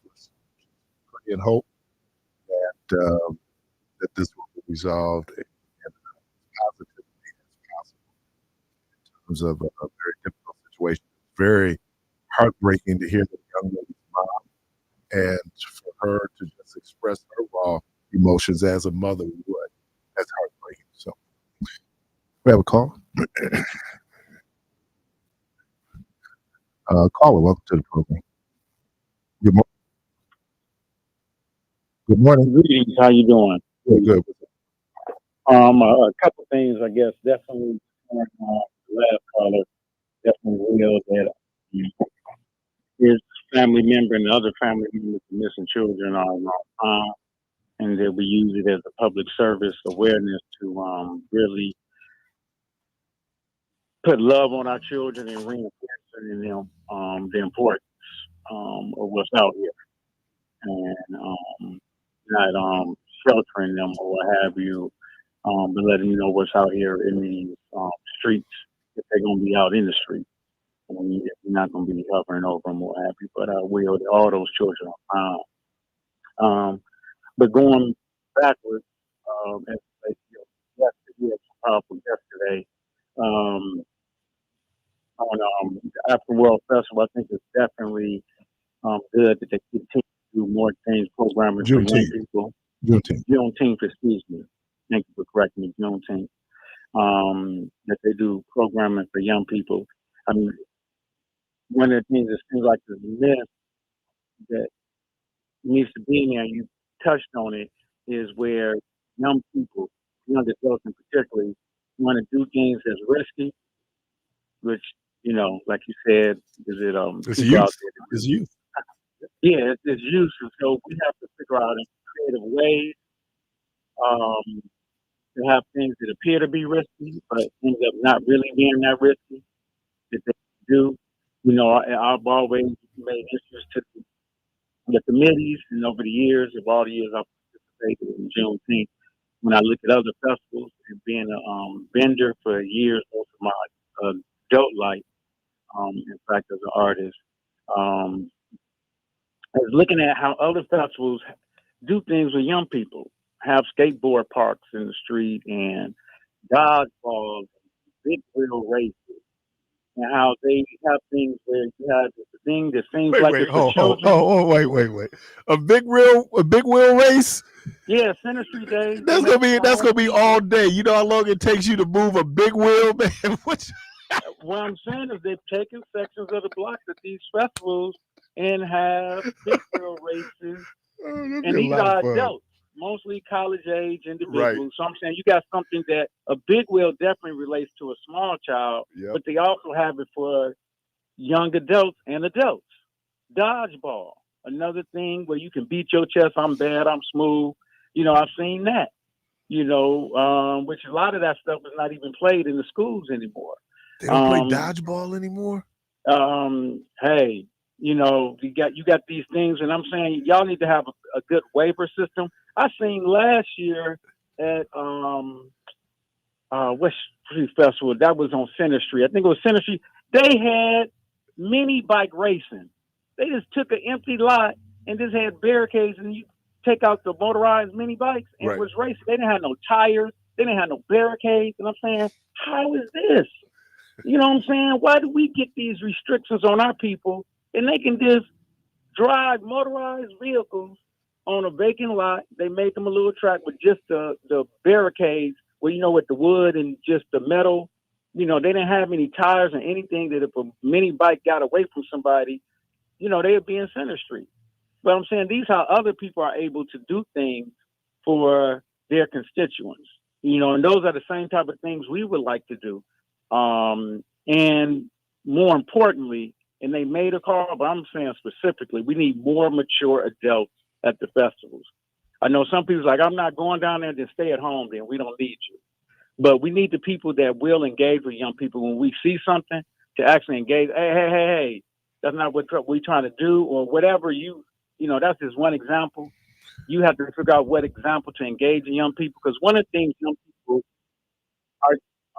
let's pray and hope that that this will be resolved as positively as possible in terms of a very difficult situation. It's very heartbreaking to hear the young lady's mom, and for her to just express her raw emotions as a mother would. That's heartbreaking. So we have a call. Caller, welcome to the program. Good morning. Good morning. Greetings. How you doing? Good. A couple things, I guess. Definitely, the last caller definitely will that his family member and other family members of missing children are on and that we use it as a public service awareness to really put love on our children and reinforce in them the importance of what's out here and not sheltering them or what have you, but letting them know what's out here in these streets if they're going to be out in the street. You're not going to be hovering over them or what have you, but all those children are found. But going backwards, as yesterday, powerful yesterday, on the African World Festival, I think it's definitely good that they continue to do more things, programming for young people. Juneteenth, excuse me. Thank you for correcting me, Juneteenth. That they do programming for young people. I mean, one of the things that seems like the myth that needs to be in there, you touched on it, is where young people, young adults in particular, want to do things that's risky, which, like you said, is it it's youth. It's youth. Yeah, it's youth. And so we have to figure out in creative ways to have things that appear to be risky, but end up not really being that risky that they do. I've always made interest to the committees, and over the years, I've participated in Juneteenth. When I look at other festivals and being a vendor for years, most of my adult life, in fact, as an artist, I was looking at how other festivals do things with young people, have skateboard parks in the street and dodgeballs, big wheel races, and how they have things where you have this thing that seems it's for children. Wait. A big wheel race? Yeah, Center Street Day. That's gonna be all day. You know how long it takes you to move a big wheel, man? What I'm saying is they've taken sections of the block at these festivals and have big wheel races, and these are adults, mostly college age individuals. Right. So I'm saying you got something that a big wheel definitely relates to a small child, but they also have it for young adults and adults. Dodgeball, another thing where you can beat your chest. I'm bad. I'm smooth. I've seen that. Which a lot of that stuff is not even played in the schools anymore. They don't play dodgeball anymore. Hey, you got these things, and I'm saying y'all need to have a good waiver system. I seen last year at West Street Festival, that was on Center Street. I think it was Center Street. They had mini bike racing. They just took an empty lot and just had barricades, and you take out the motorized mini bikes and it was racing. They didn't have no tires. They didn't have no barricades. And I'm saying, how is this? You know what I'm saying? Why do we get these restrictions on our people and they can just drive motorized vehicles on a vacant lot? They made them a little track with just the barricades where, with the wood and just the metal they didn't have any tires or anything that if a mini bike got away from somebody, they would be in Center Street. But I'm saying these are how other people are able to do things for their constituents, and those are the same type of things we would like to do. And more importantly, and they made a call, but I'm saying specifically, we need more mature adults at the festivals. I know some people's like, I'm not going down there, then stay at home, then we don't need you. But we need the people that will engage with young people when we see something to actually engage. Hey, that's not what we're trying to do, or whatever that's just one example. You have to figure out what example to engage in young people, because one of the things young people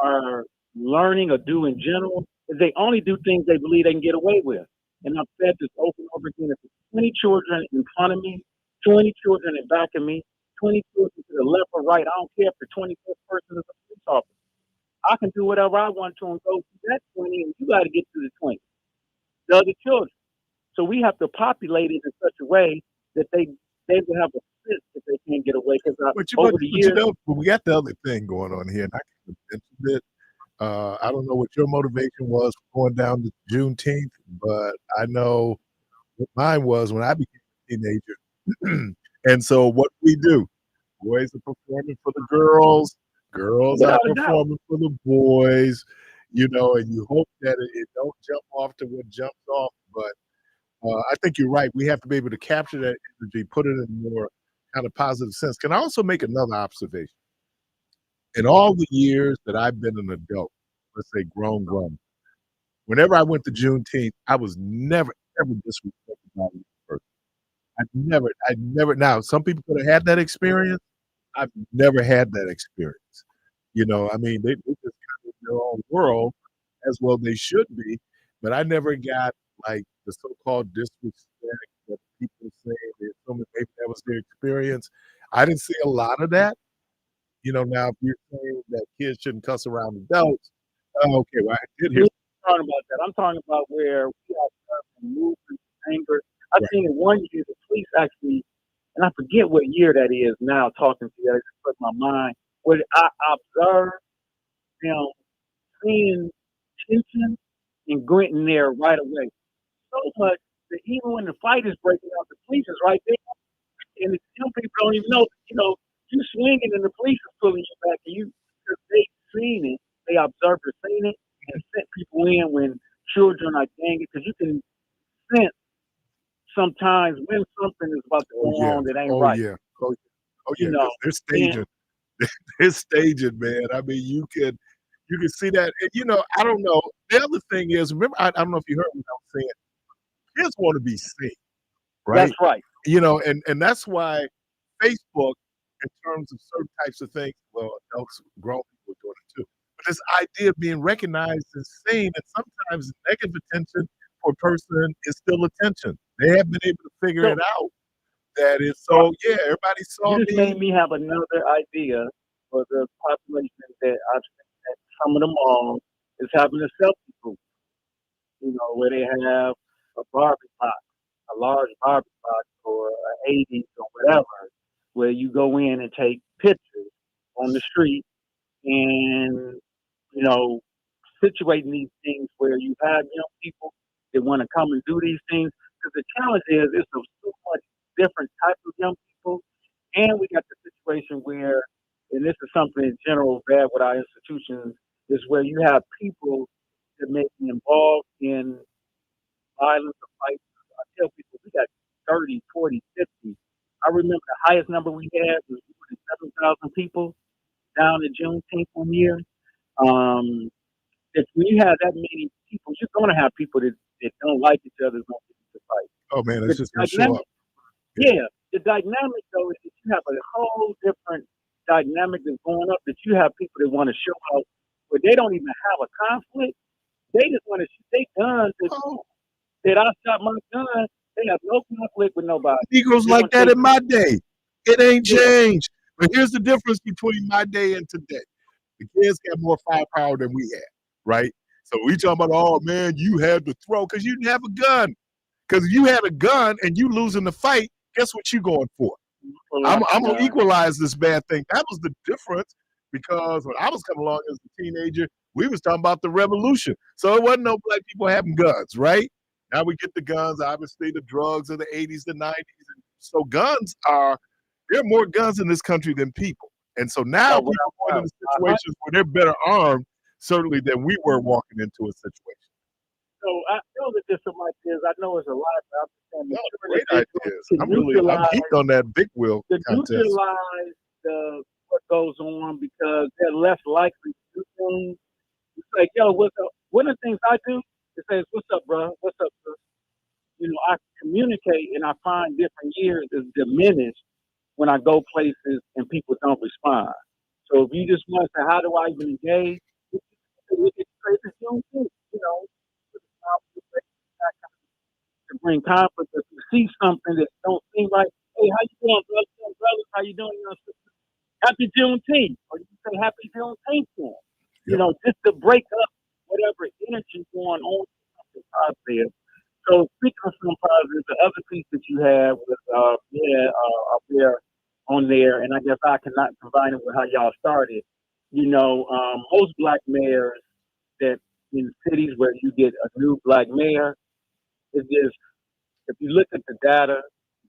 are learning or do in general is they only do things they believe they can get away with. And I've said this over and over again. If there's 20 children in front of me, 20 children in back of me, 20 children to the left or right, I don't care if the 25th person is a police officer. I can do whatever I want to and go to that 20, and you got to get to the 20, the other children. So we have to populate it in such a way that they will have a sense that they can't get away. Because over the years, we got the other thing going on here, and I can mention it. I don't know what your motivation was for going down to Juneteenth, but I know what mine was when I became a teenager. And so what we do, boys are performing for the girls are performing for the boys, and you hope that it don't jump off to what jumps off. But I think you're right. We have to be able to capture that energy, put it in a more kind of positive sense. Can I also make another observation? In all the years that I've been an adult, let's say grown, whenever I went to Juneteenth, I was never, ever disrespected by a person. I never, now some people could have had that experience. I've never had that experience. They just kind of in their own world, as well they should be, but I never got like the so-called disrespect that people say that maybe that was their experience. I didn't see a lot of that. Now if you're saying that kids shouldn't cuss around adults, okay, well, I did hear. I'm talking about that. I'm talking about where we have movement, anger. I've seen it one year, the police actually, and I forget what year that is now, talking to you, that just put my mind, where I observed them seeing tension and gritting there right away. So much that even when the fight is breaking out, the police is right there. And the young people don't even know, you swinging and the police is pulling you back, and because they seen it, they observed or seen it, and sent people in when children are dang it, because you can sense sometimes when something is about to go on that ain't right. They're staging. They're staging, man. I mean, you can see that. And, I don't know. The other thing is, remember, I don't know if you heard what I was saying. Kids want to be seen, right? That's right. And that's why Facebook, in terms of certain types of things, well, adults, grown people are doing it too. But this idea of being recognized and seen, and sometimes negative attention for a person is still attention. They have been able to figure it out. That is so. Yeah, everybody saw. You just made me have another idea for the population that I've seen at some of the malls is having a selfie booth. Where they have a Barbie box, a large Barbie box, or an 80s or whatever, where you go in and take pictures on the street and, situating these things where you have young people that want to come and do these things. Because the challenge is it's so much different types of young people. And we got the situation where, and this is something in general bad with our institutions, is where you have people that may be involved in violence or fights. I tell people we got 30, 40, 50. I remember the highest number we had was 7,000 people down in Juneteenth one year. If when you have that many people, you're going to have people that don't like each other, don't get into fight. Oh man, it's just going to show up. Yeah, the dynamic though is that you have a whole different dynamic that's going up. That you have people that want to show out, but they don't even have a conflict. They just want to shoot their guns. That I shot my gun. They have no conflict with nobody. Negroes like that in my day. It ain't changed. But here's the difference between my day and today. The kids got more firepower than we had, right? So we talking about, oh man, you had to throw because you didn't have a gun. Because if you had a gun and you losing the fight, guess what you going for? I'm going to equalize this bad thing. That was the difference, because when I was coming along as a teenager, We was talking about the revolution. So it wasn't no black people having guns, right? Now we get the guns, obviously the drugs of the 80s, the 90s. And so there are more guns in this country than people. And so now people are going into situations where they're better armed, certainly, than we were walking into a situation. So I know that there's some ideas. I know it's a lot, but I'm just saying Great ideas. I'm geeked on that big wheel contest. Neutralize what goes on because they're less likely to do things. It's like, yo, what's up? One of the things I do is say, what's up, bro? What's up, bro? You know, I communicate and I find different years is diminished when I go places and people don't respond. So if you just want to say, how do I even engage? It's Juneteenth, you know, to bring conflict. If you see something that don't seem right, hey, how you doing, brothers? How you doing? You know, happy Juneteenth, or you can say happy Juneteenth to them. You know, just to break up whatever energy going on, something positive. So speaking of some positive, the other piece that you had was up there on there, and I guess I cannot combine it with how y'all started. You know, most black mayors that in cities where you get a new black mayor, it just, if you look at the data,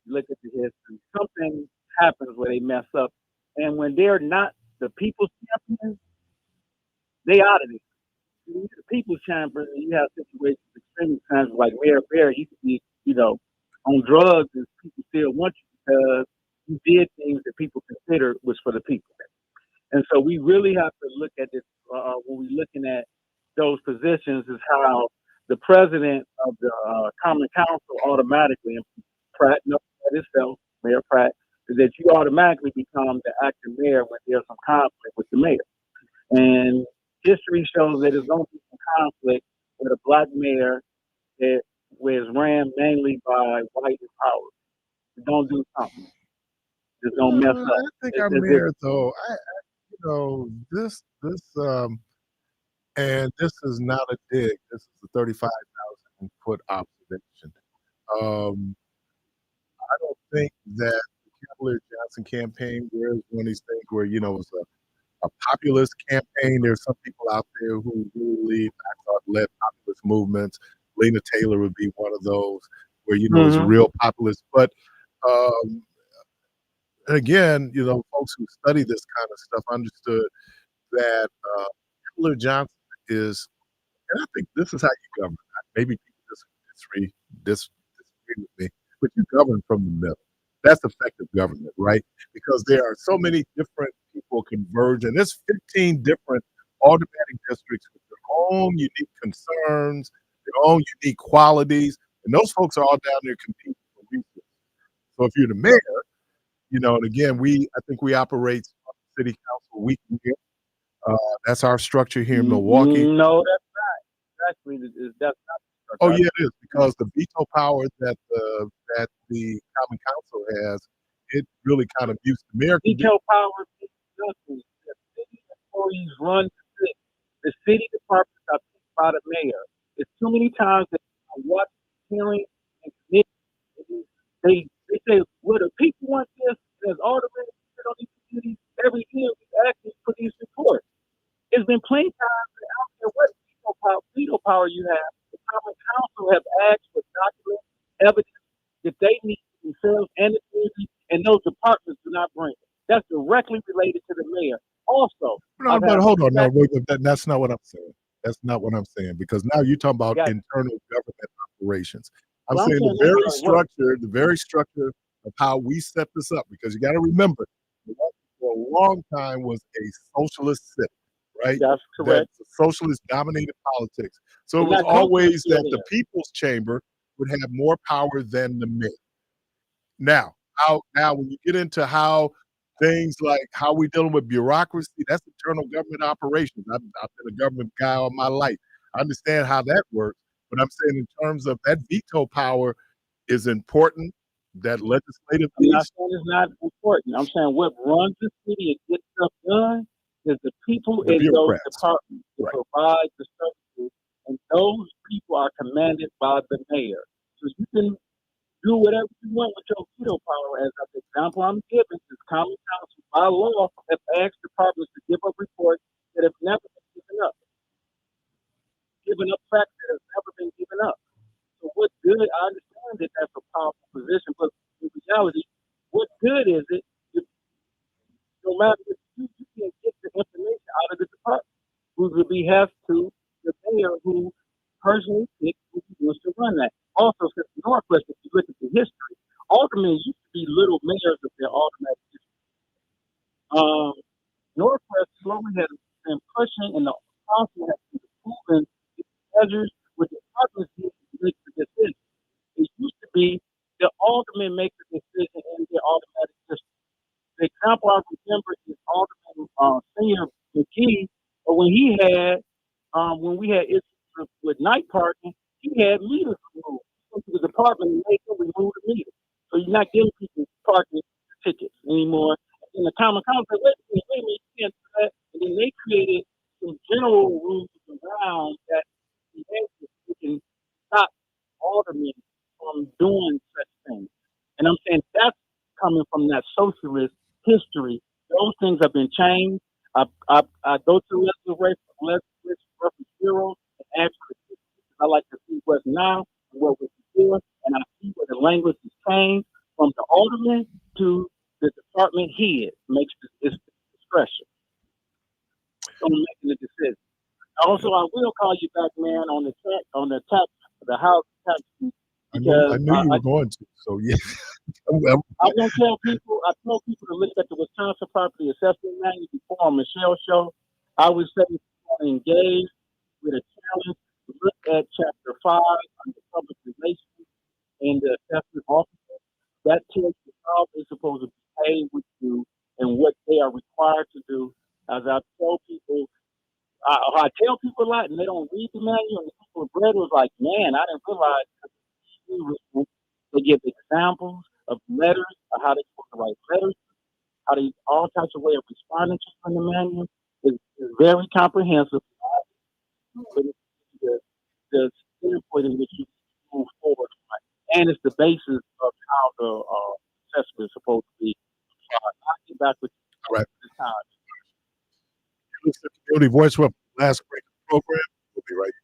you look at the history, something happens where they mess up. And when they're not the people's champions, they out of it. The people's champion, you have situations, extreme times like Mayor Bear, you could be, you know, on drugs and people still want you because you did things that people considered was for the people. And so we really have to look at this when we're looking at those positions is how the president of the Common Council automatically, and Pratt knows that himself, Mayor Pratt, is that you automatically become the acting mayor when there's some conflict with the mayor. And history shows that there's going to be some conflict with a black mayor that was ran mainly by white power. Don't do something. Just don't mess up. I think our mayor, though, and this is not a dig. This is a 35,000 foot observation. I don't think that the Cavalier Johnson campaign was one of these things where, you know, it's a populist campaign. There's some people out there who really, I thought, led populist movements. Lena Taylor would be one of those where, you know, it's real populist. But again, you know, folks who study this kind of stuff understood that Cavalier Johnson is, and I think this is how you govern. Maybe people disagree with me, but you govern from the middle. That's effective government, right? Because there are so many different people converging. There's 15 different automatic districts with their own unique concerns, their own unique qualities, and those folks are all down there competing for resources. So if you're the mayor, you know, and again, I think we operate city council weekly here. That's our structure here in Milwaukee. No, that's not. Actually, that's not. Oh yeah, it is, because the veto power that the Common Council has, it really kind of views the mayor. Veto power means nothing. The city employees run the city. The city departments are picked by the mayor. It's too many times that I watch hearings and committees. They say, well, the people want this. There's all the way on these committees. Every year we actually put these reports. It's been plenty times that I don't care what veto power you have. The Common Council have asked for documents, evidence that they need themselves and the community, and those departments do not bring it. That's directly related to the mayor. Also, no, but hold on, that's not what I'm saying. That's not what I'm saying, because now you're talking about internal government operations. I'm saying the very structure of how we set this up, because you got to remember, for a long time was a socialist city. Right? That's correct. Socialist dominated politics. So it was always that the people's chamber would have more power than the mayor. Now when you get into how things like how we dealing with bureaucracy, that's internal government operations. I've been a government guy all my life. I understand how that works, but I'm saying in terms of that veto power is important. That legislative I'm not saying it's not important. I'm saying what runs the city and gets stuff done is the people in those departments to provide the services, and those people are commanded by the mayor. So you can do whatever you want with your veto power. As an example I'm giving, is Common Council by law have asked departments to give up reports that have never been given up. giving up facts that have never been given up. So what good? I understand that that's a powerful position, but in reality, what good is it if no matter what you can't get the information out of the department? Who would be have to the mayor who personally picks who wants to run that. Also, since Northwest, if you look at the history, aldermen used to be little mayors of their automatic district. Northwest slowly has been pushing, and the council has been proven measures with the departments need to make the decision. It used to be the aldermen make the decision in their automatic district. The example I remember is Alderman Senior McGee, when we had issues with night parking, he had meters removed. He went to the department and made them remove the meter. So you're not giving people parking tickets anymore. And the common council said, wait a minute, you can't do that. And then they created some general rules around that we can stop aldermen from doing such things. And I'm saying that's coming from that socialist history. Those things have been changed. I go to reference bureau and ask for the I like to see what's now and what was before, and I see where the language has changed from the alderman to the department head makes this discretion on making the decision. Also, I will call you back, man, on the house tax. I knew you were going to. So yeah, I'm gonna tell people. I tell people to look at the Wisconsin Property Assessment Manual before on Michelle's show. I would say engage with a challenge to look at Chapter 5 under public relations and the assessment officer. That tells you how they're supposed to behave with you and what they are required to do. As I tell people, I tell people a lot, and they don't read the manual. And the people who read it was like, man, I didn't realize. They give examples of letters, of how they're supposed to write letters, how they all types of way of responding to in the manual. Is very comprehensive. But it's the standpoint in which you move forward, and it's the basis of how the assessment is supposed to be. I'll get back with you. All right. This time. Listen to Community Voice. Well, last break of the program. We'll be right back.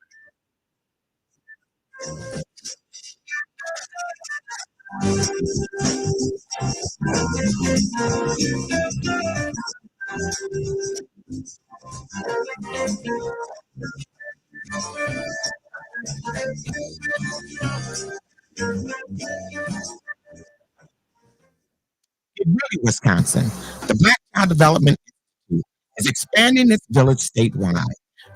In Ready, Wisconsin, the Black Child Development Institute is expanding its village statewide.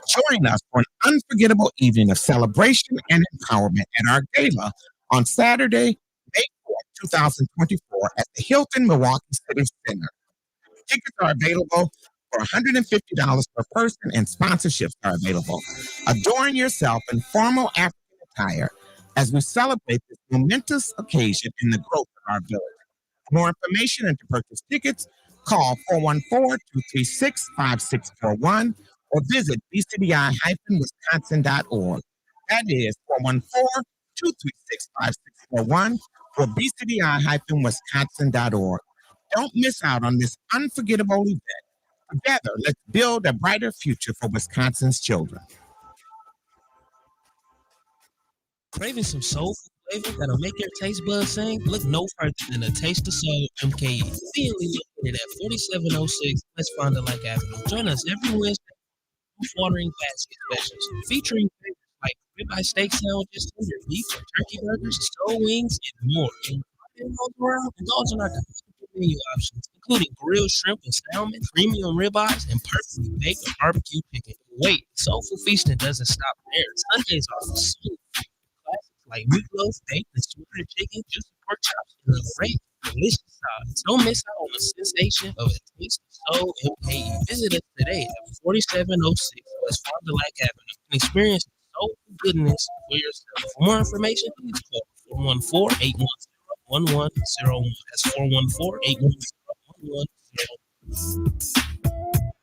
Join us for an unforgettable evening of celebration and empowerment at our gala on Saturday, May 4th, 2024 at the Hilton Milwaukee City Center. Tickets are available for $150 per person and sponsorships are available. Adorn yourself in formal African attire as we celebrate this momentous occasion in the growth of our village. For more information and to purchase tickets, call 414-236-5641 or visit bcdi-wisconsin.org. That is 414-236-5641 or bcdi-wisconsin.org. Don't miss out on this unforgettable event. Together, let's build a brighter future for Wisconsin's children. Craving some soulful flavor that'll make your taste buds sing? Look no further than a Taste of Soul MKE. Conveniently located at 4706 West Fond du Lac Avenue. Join us every Wednesday for watering basket specials featuring favorites like ribeye steak sandwiches, tender beef or turkey burgers, soul wings, and more. Indulge in our menu options, including grilled shrimp and salmon, premium ribeyes, and perfectly baked or barbecue chicken. Wait, soulful feasting doesn't stop there. Sundays are for soul classics like meatloaf, baked and smothered chicken, juicy pork chops, and a great delicious sides. Don't miss out on the sensation of a Taste of Soul MKE. Visit us today at 4706 West Fond du Lac Avenue and experience the soulful goodness for yourself. For more information, please call 414-810-1101. That's 414-810-1101.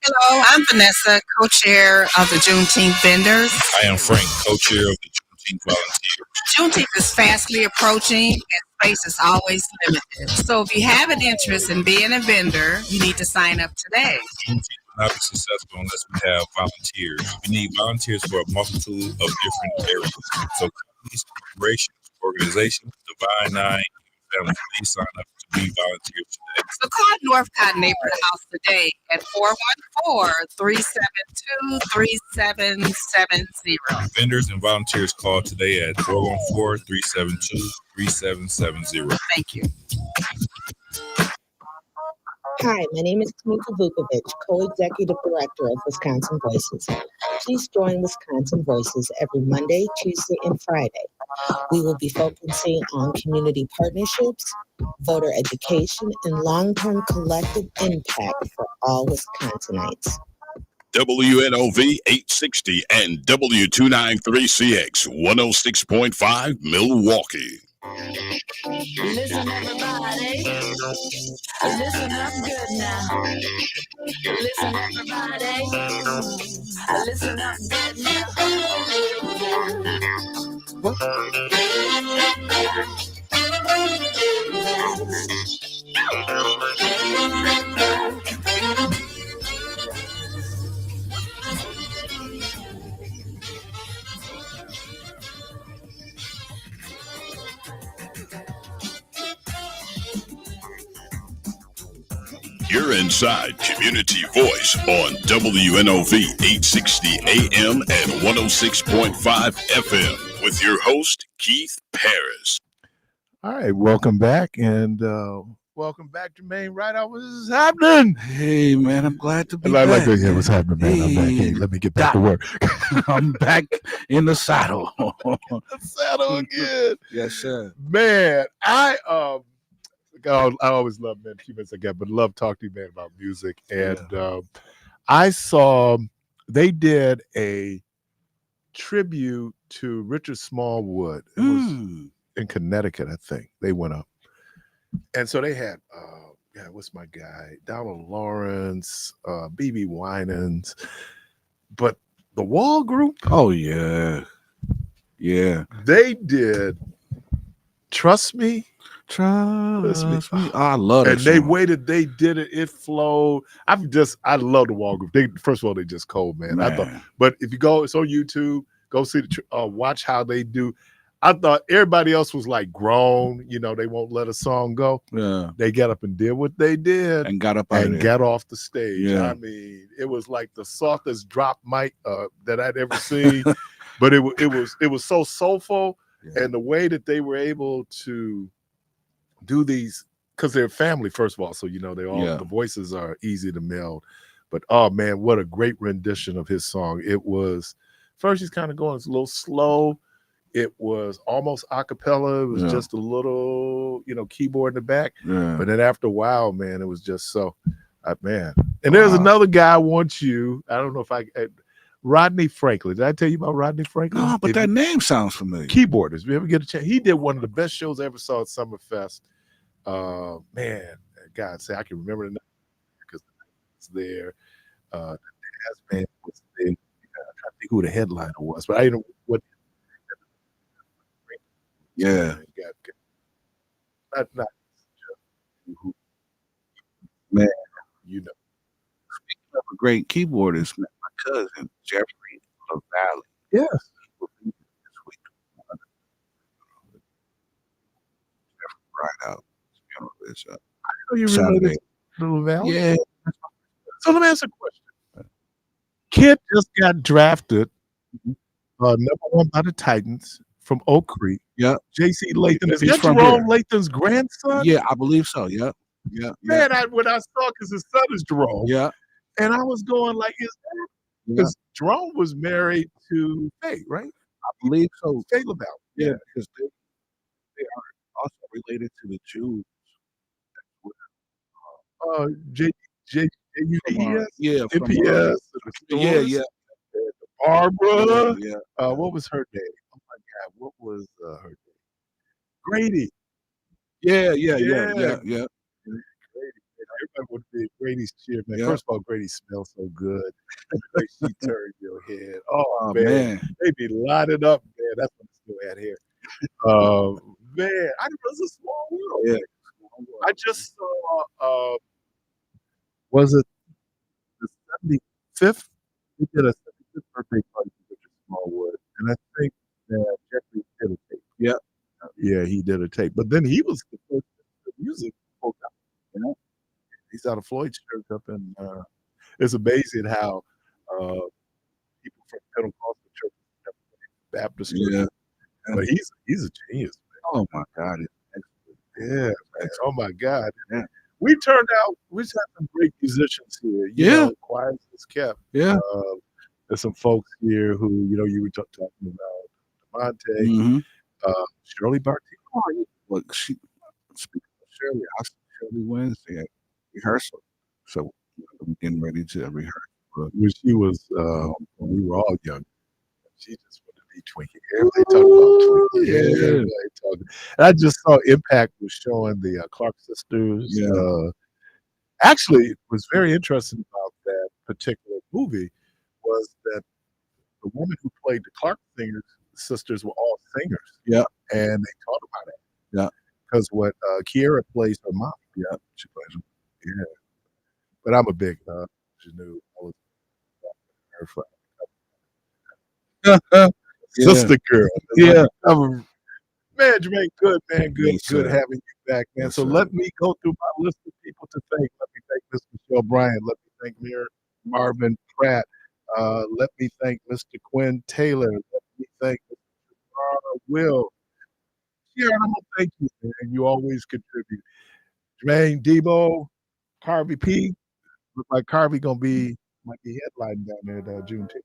Hello, I'm Vanessa, co-chair of the Juneteenth vendors. I am Frank, co-chair of the Juneteenth volunteers. Juneteenth is fastly approaching and space is always limited. So if you have an interest in being a vendor, you need to sign up today. Juneteenth not be successful unless we have volunteers. We need volunteers for a multitude of different areas. So companies, corporations, organizations, Divine Nine, families, please sign up to be volunteers today. So call Northcott Neighborhood House today at 414-372-3770. Vendors and volunteers call today at 414-372-3770. Thank you. Hi, my name is Tamika Vukovic, co-executive director of Wisconsin Voices. Please join Wisconsin Voices every Monday, Tuesday, and Friday. We will be focusing on community partnerships, voter education, and long-term collective impact for all Wisconsinites. WNOV 860 and W293CX 106.5 Milwaukee. Listen, everybody. Listen up good now. Listen, everybody. Listen up good now. You're inside Community Voice on WNOV 860 AM and 106.5 FM with your host, Keith Parris. All right, welcome back. And welcome back, Jermaine. Right out, what's happening? Hey, man, I'm glad to be I back. like to hear what's happening, man. I'm back. Hey, let me get back to work. I'm back in the saddle. The saddle again. Yes, sir. Man, I always love, man, a few minutes ago, but love talking to you, man, about music. And I saw they did a tribute to Richard Smallwood. It was in Connecticut, I think. They went up. And so they had, what's my guy? Donald Lawrence, B.B. Winans. But the Wall Group? Oh, yeah. Yeah. They did Trust Me. Trust me. Oh, I love it. And they waited, they did it, it flowed. I love the Wall Group. First of all, they just cold, man. I thought, but if you go, it's on YouTube, go see watch how they do. I thought everybody else was like grown, they won't let a song go. Yeah. They got up and did what they did and got up and got off the stage. Yeah. I mean, it was like the softest drop mic that I'd ever seen, but it was so soulful, and the way that they were able to do these, because they're family, first of all, so they all the voices are easy to meld. But oh man, what a great rendition of his song. It was first he's kind of going, it's a little slow. It was almost a cappella. It was just a little, keyboard in the back. Yeah. But then after a while, man, it was just so, man. And there's another guy I want you. I don't know if Rodney Franklin. Did I tell you about Rodney Franklin? No, but that name sounds familiar. Keyboardist. If you ever get a chance, he did one of the best shows I ever saw at Summerfest. Man, God, say I can remember the name because it's there. The jazz band was there. I'm trying to think who the headliner was, but I didn't know what. Yeah. Not man. Speaking of a great keyboardist, my cousin Jeffrey LaValle. Yes. Right out. I know you related to LaValle. Yeah. So let me ask a question. Kid just got drafted number one by the Titans from Oak Creek. Yeah. J.C. Lathan. Is He's that from Jerome here. Lathan's grandson? Yeah, I believe so. Yeah. Yeah. Man, when I saw, because his son is Jerome. Yeah. And I was going like, is that? Because Jerome was married to Faye, right? I believe so. Faye LaValle. Yeah, because they are also related to the Jews. J-U-D-E-S? Yeah. NPS. Yeah. Barbara. Yeah. What was her name? Oh my God, what was her name? Grady. Yeah. Grady. Everybody would be Grady's cheer, man. Yeah. First of all, Grady smells so good. The way she turned your head. Oh man. They be lining up, man. That's what it's still at here. Man, I didn't know it was a small world. Yeah. I just saw was it the 75th. He did a 75th birthday party for Richard Smallwood, and I think that Jeffrey did a tape. Yeah. Yeah, he did a tape. But then he was the first music folk out, you know. He's out of Floyd's church up in it's amazing how people from Pentecostal churches have Baptist churches. Yeah. But he's a genius, man. Oh my God. Yeah, man. Oh my God. Yeah. We turned out, we just had some great musicians here. You Yeah. know, choirs was kept. Yeah. There's some folks here who, you know, you were talking about Devontae, Mm-hmm. Shirley Barty. Well, speaking of Shirley, I saw Shirley Wednesday at rehearsal. So I'm getting ready to rehearse. When she was, when we were all young, she just wanted to be Twinkie. Everybody talking about Twinkie. Yeah. Everybody talking. And I just saw Impact was showing the Clark sisters. Yeah. Actually, it was very interesting about that particular movie was that the woman who played the Clark sisters were all singers. Yeah. And they talked about it. Yeah. Because what Kiera plays her mom. Yeah. She plays her. Yeah. But I'm a big Janu. I was her friend. Sister girl. Yeah. Man, Jermaine, good, man. Good, Yes, good sir. having you back, man. Yes, So sir. let me go through my list of people to thank. Let me thank Miss Michelle Bryant. Let me thank Mayormarvin Pratt. Let me thank Mr. Quinn Taylor. Let me thank Mr. Will. Sharon, I'm gonna thank you, man. You always contribute. Jermaine, Debo, Carvey P. Look like Carvey might be headlining down there at Juneteenth.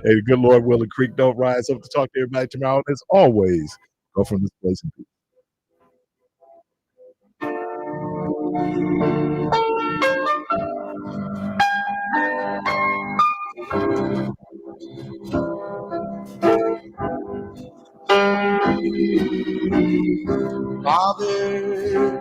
Hey, the good Lord will the creek don't rise. Hope to talk to everybody tomorrow. As always, go from this place in peace. Father,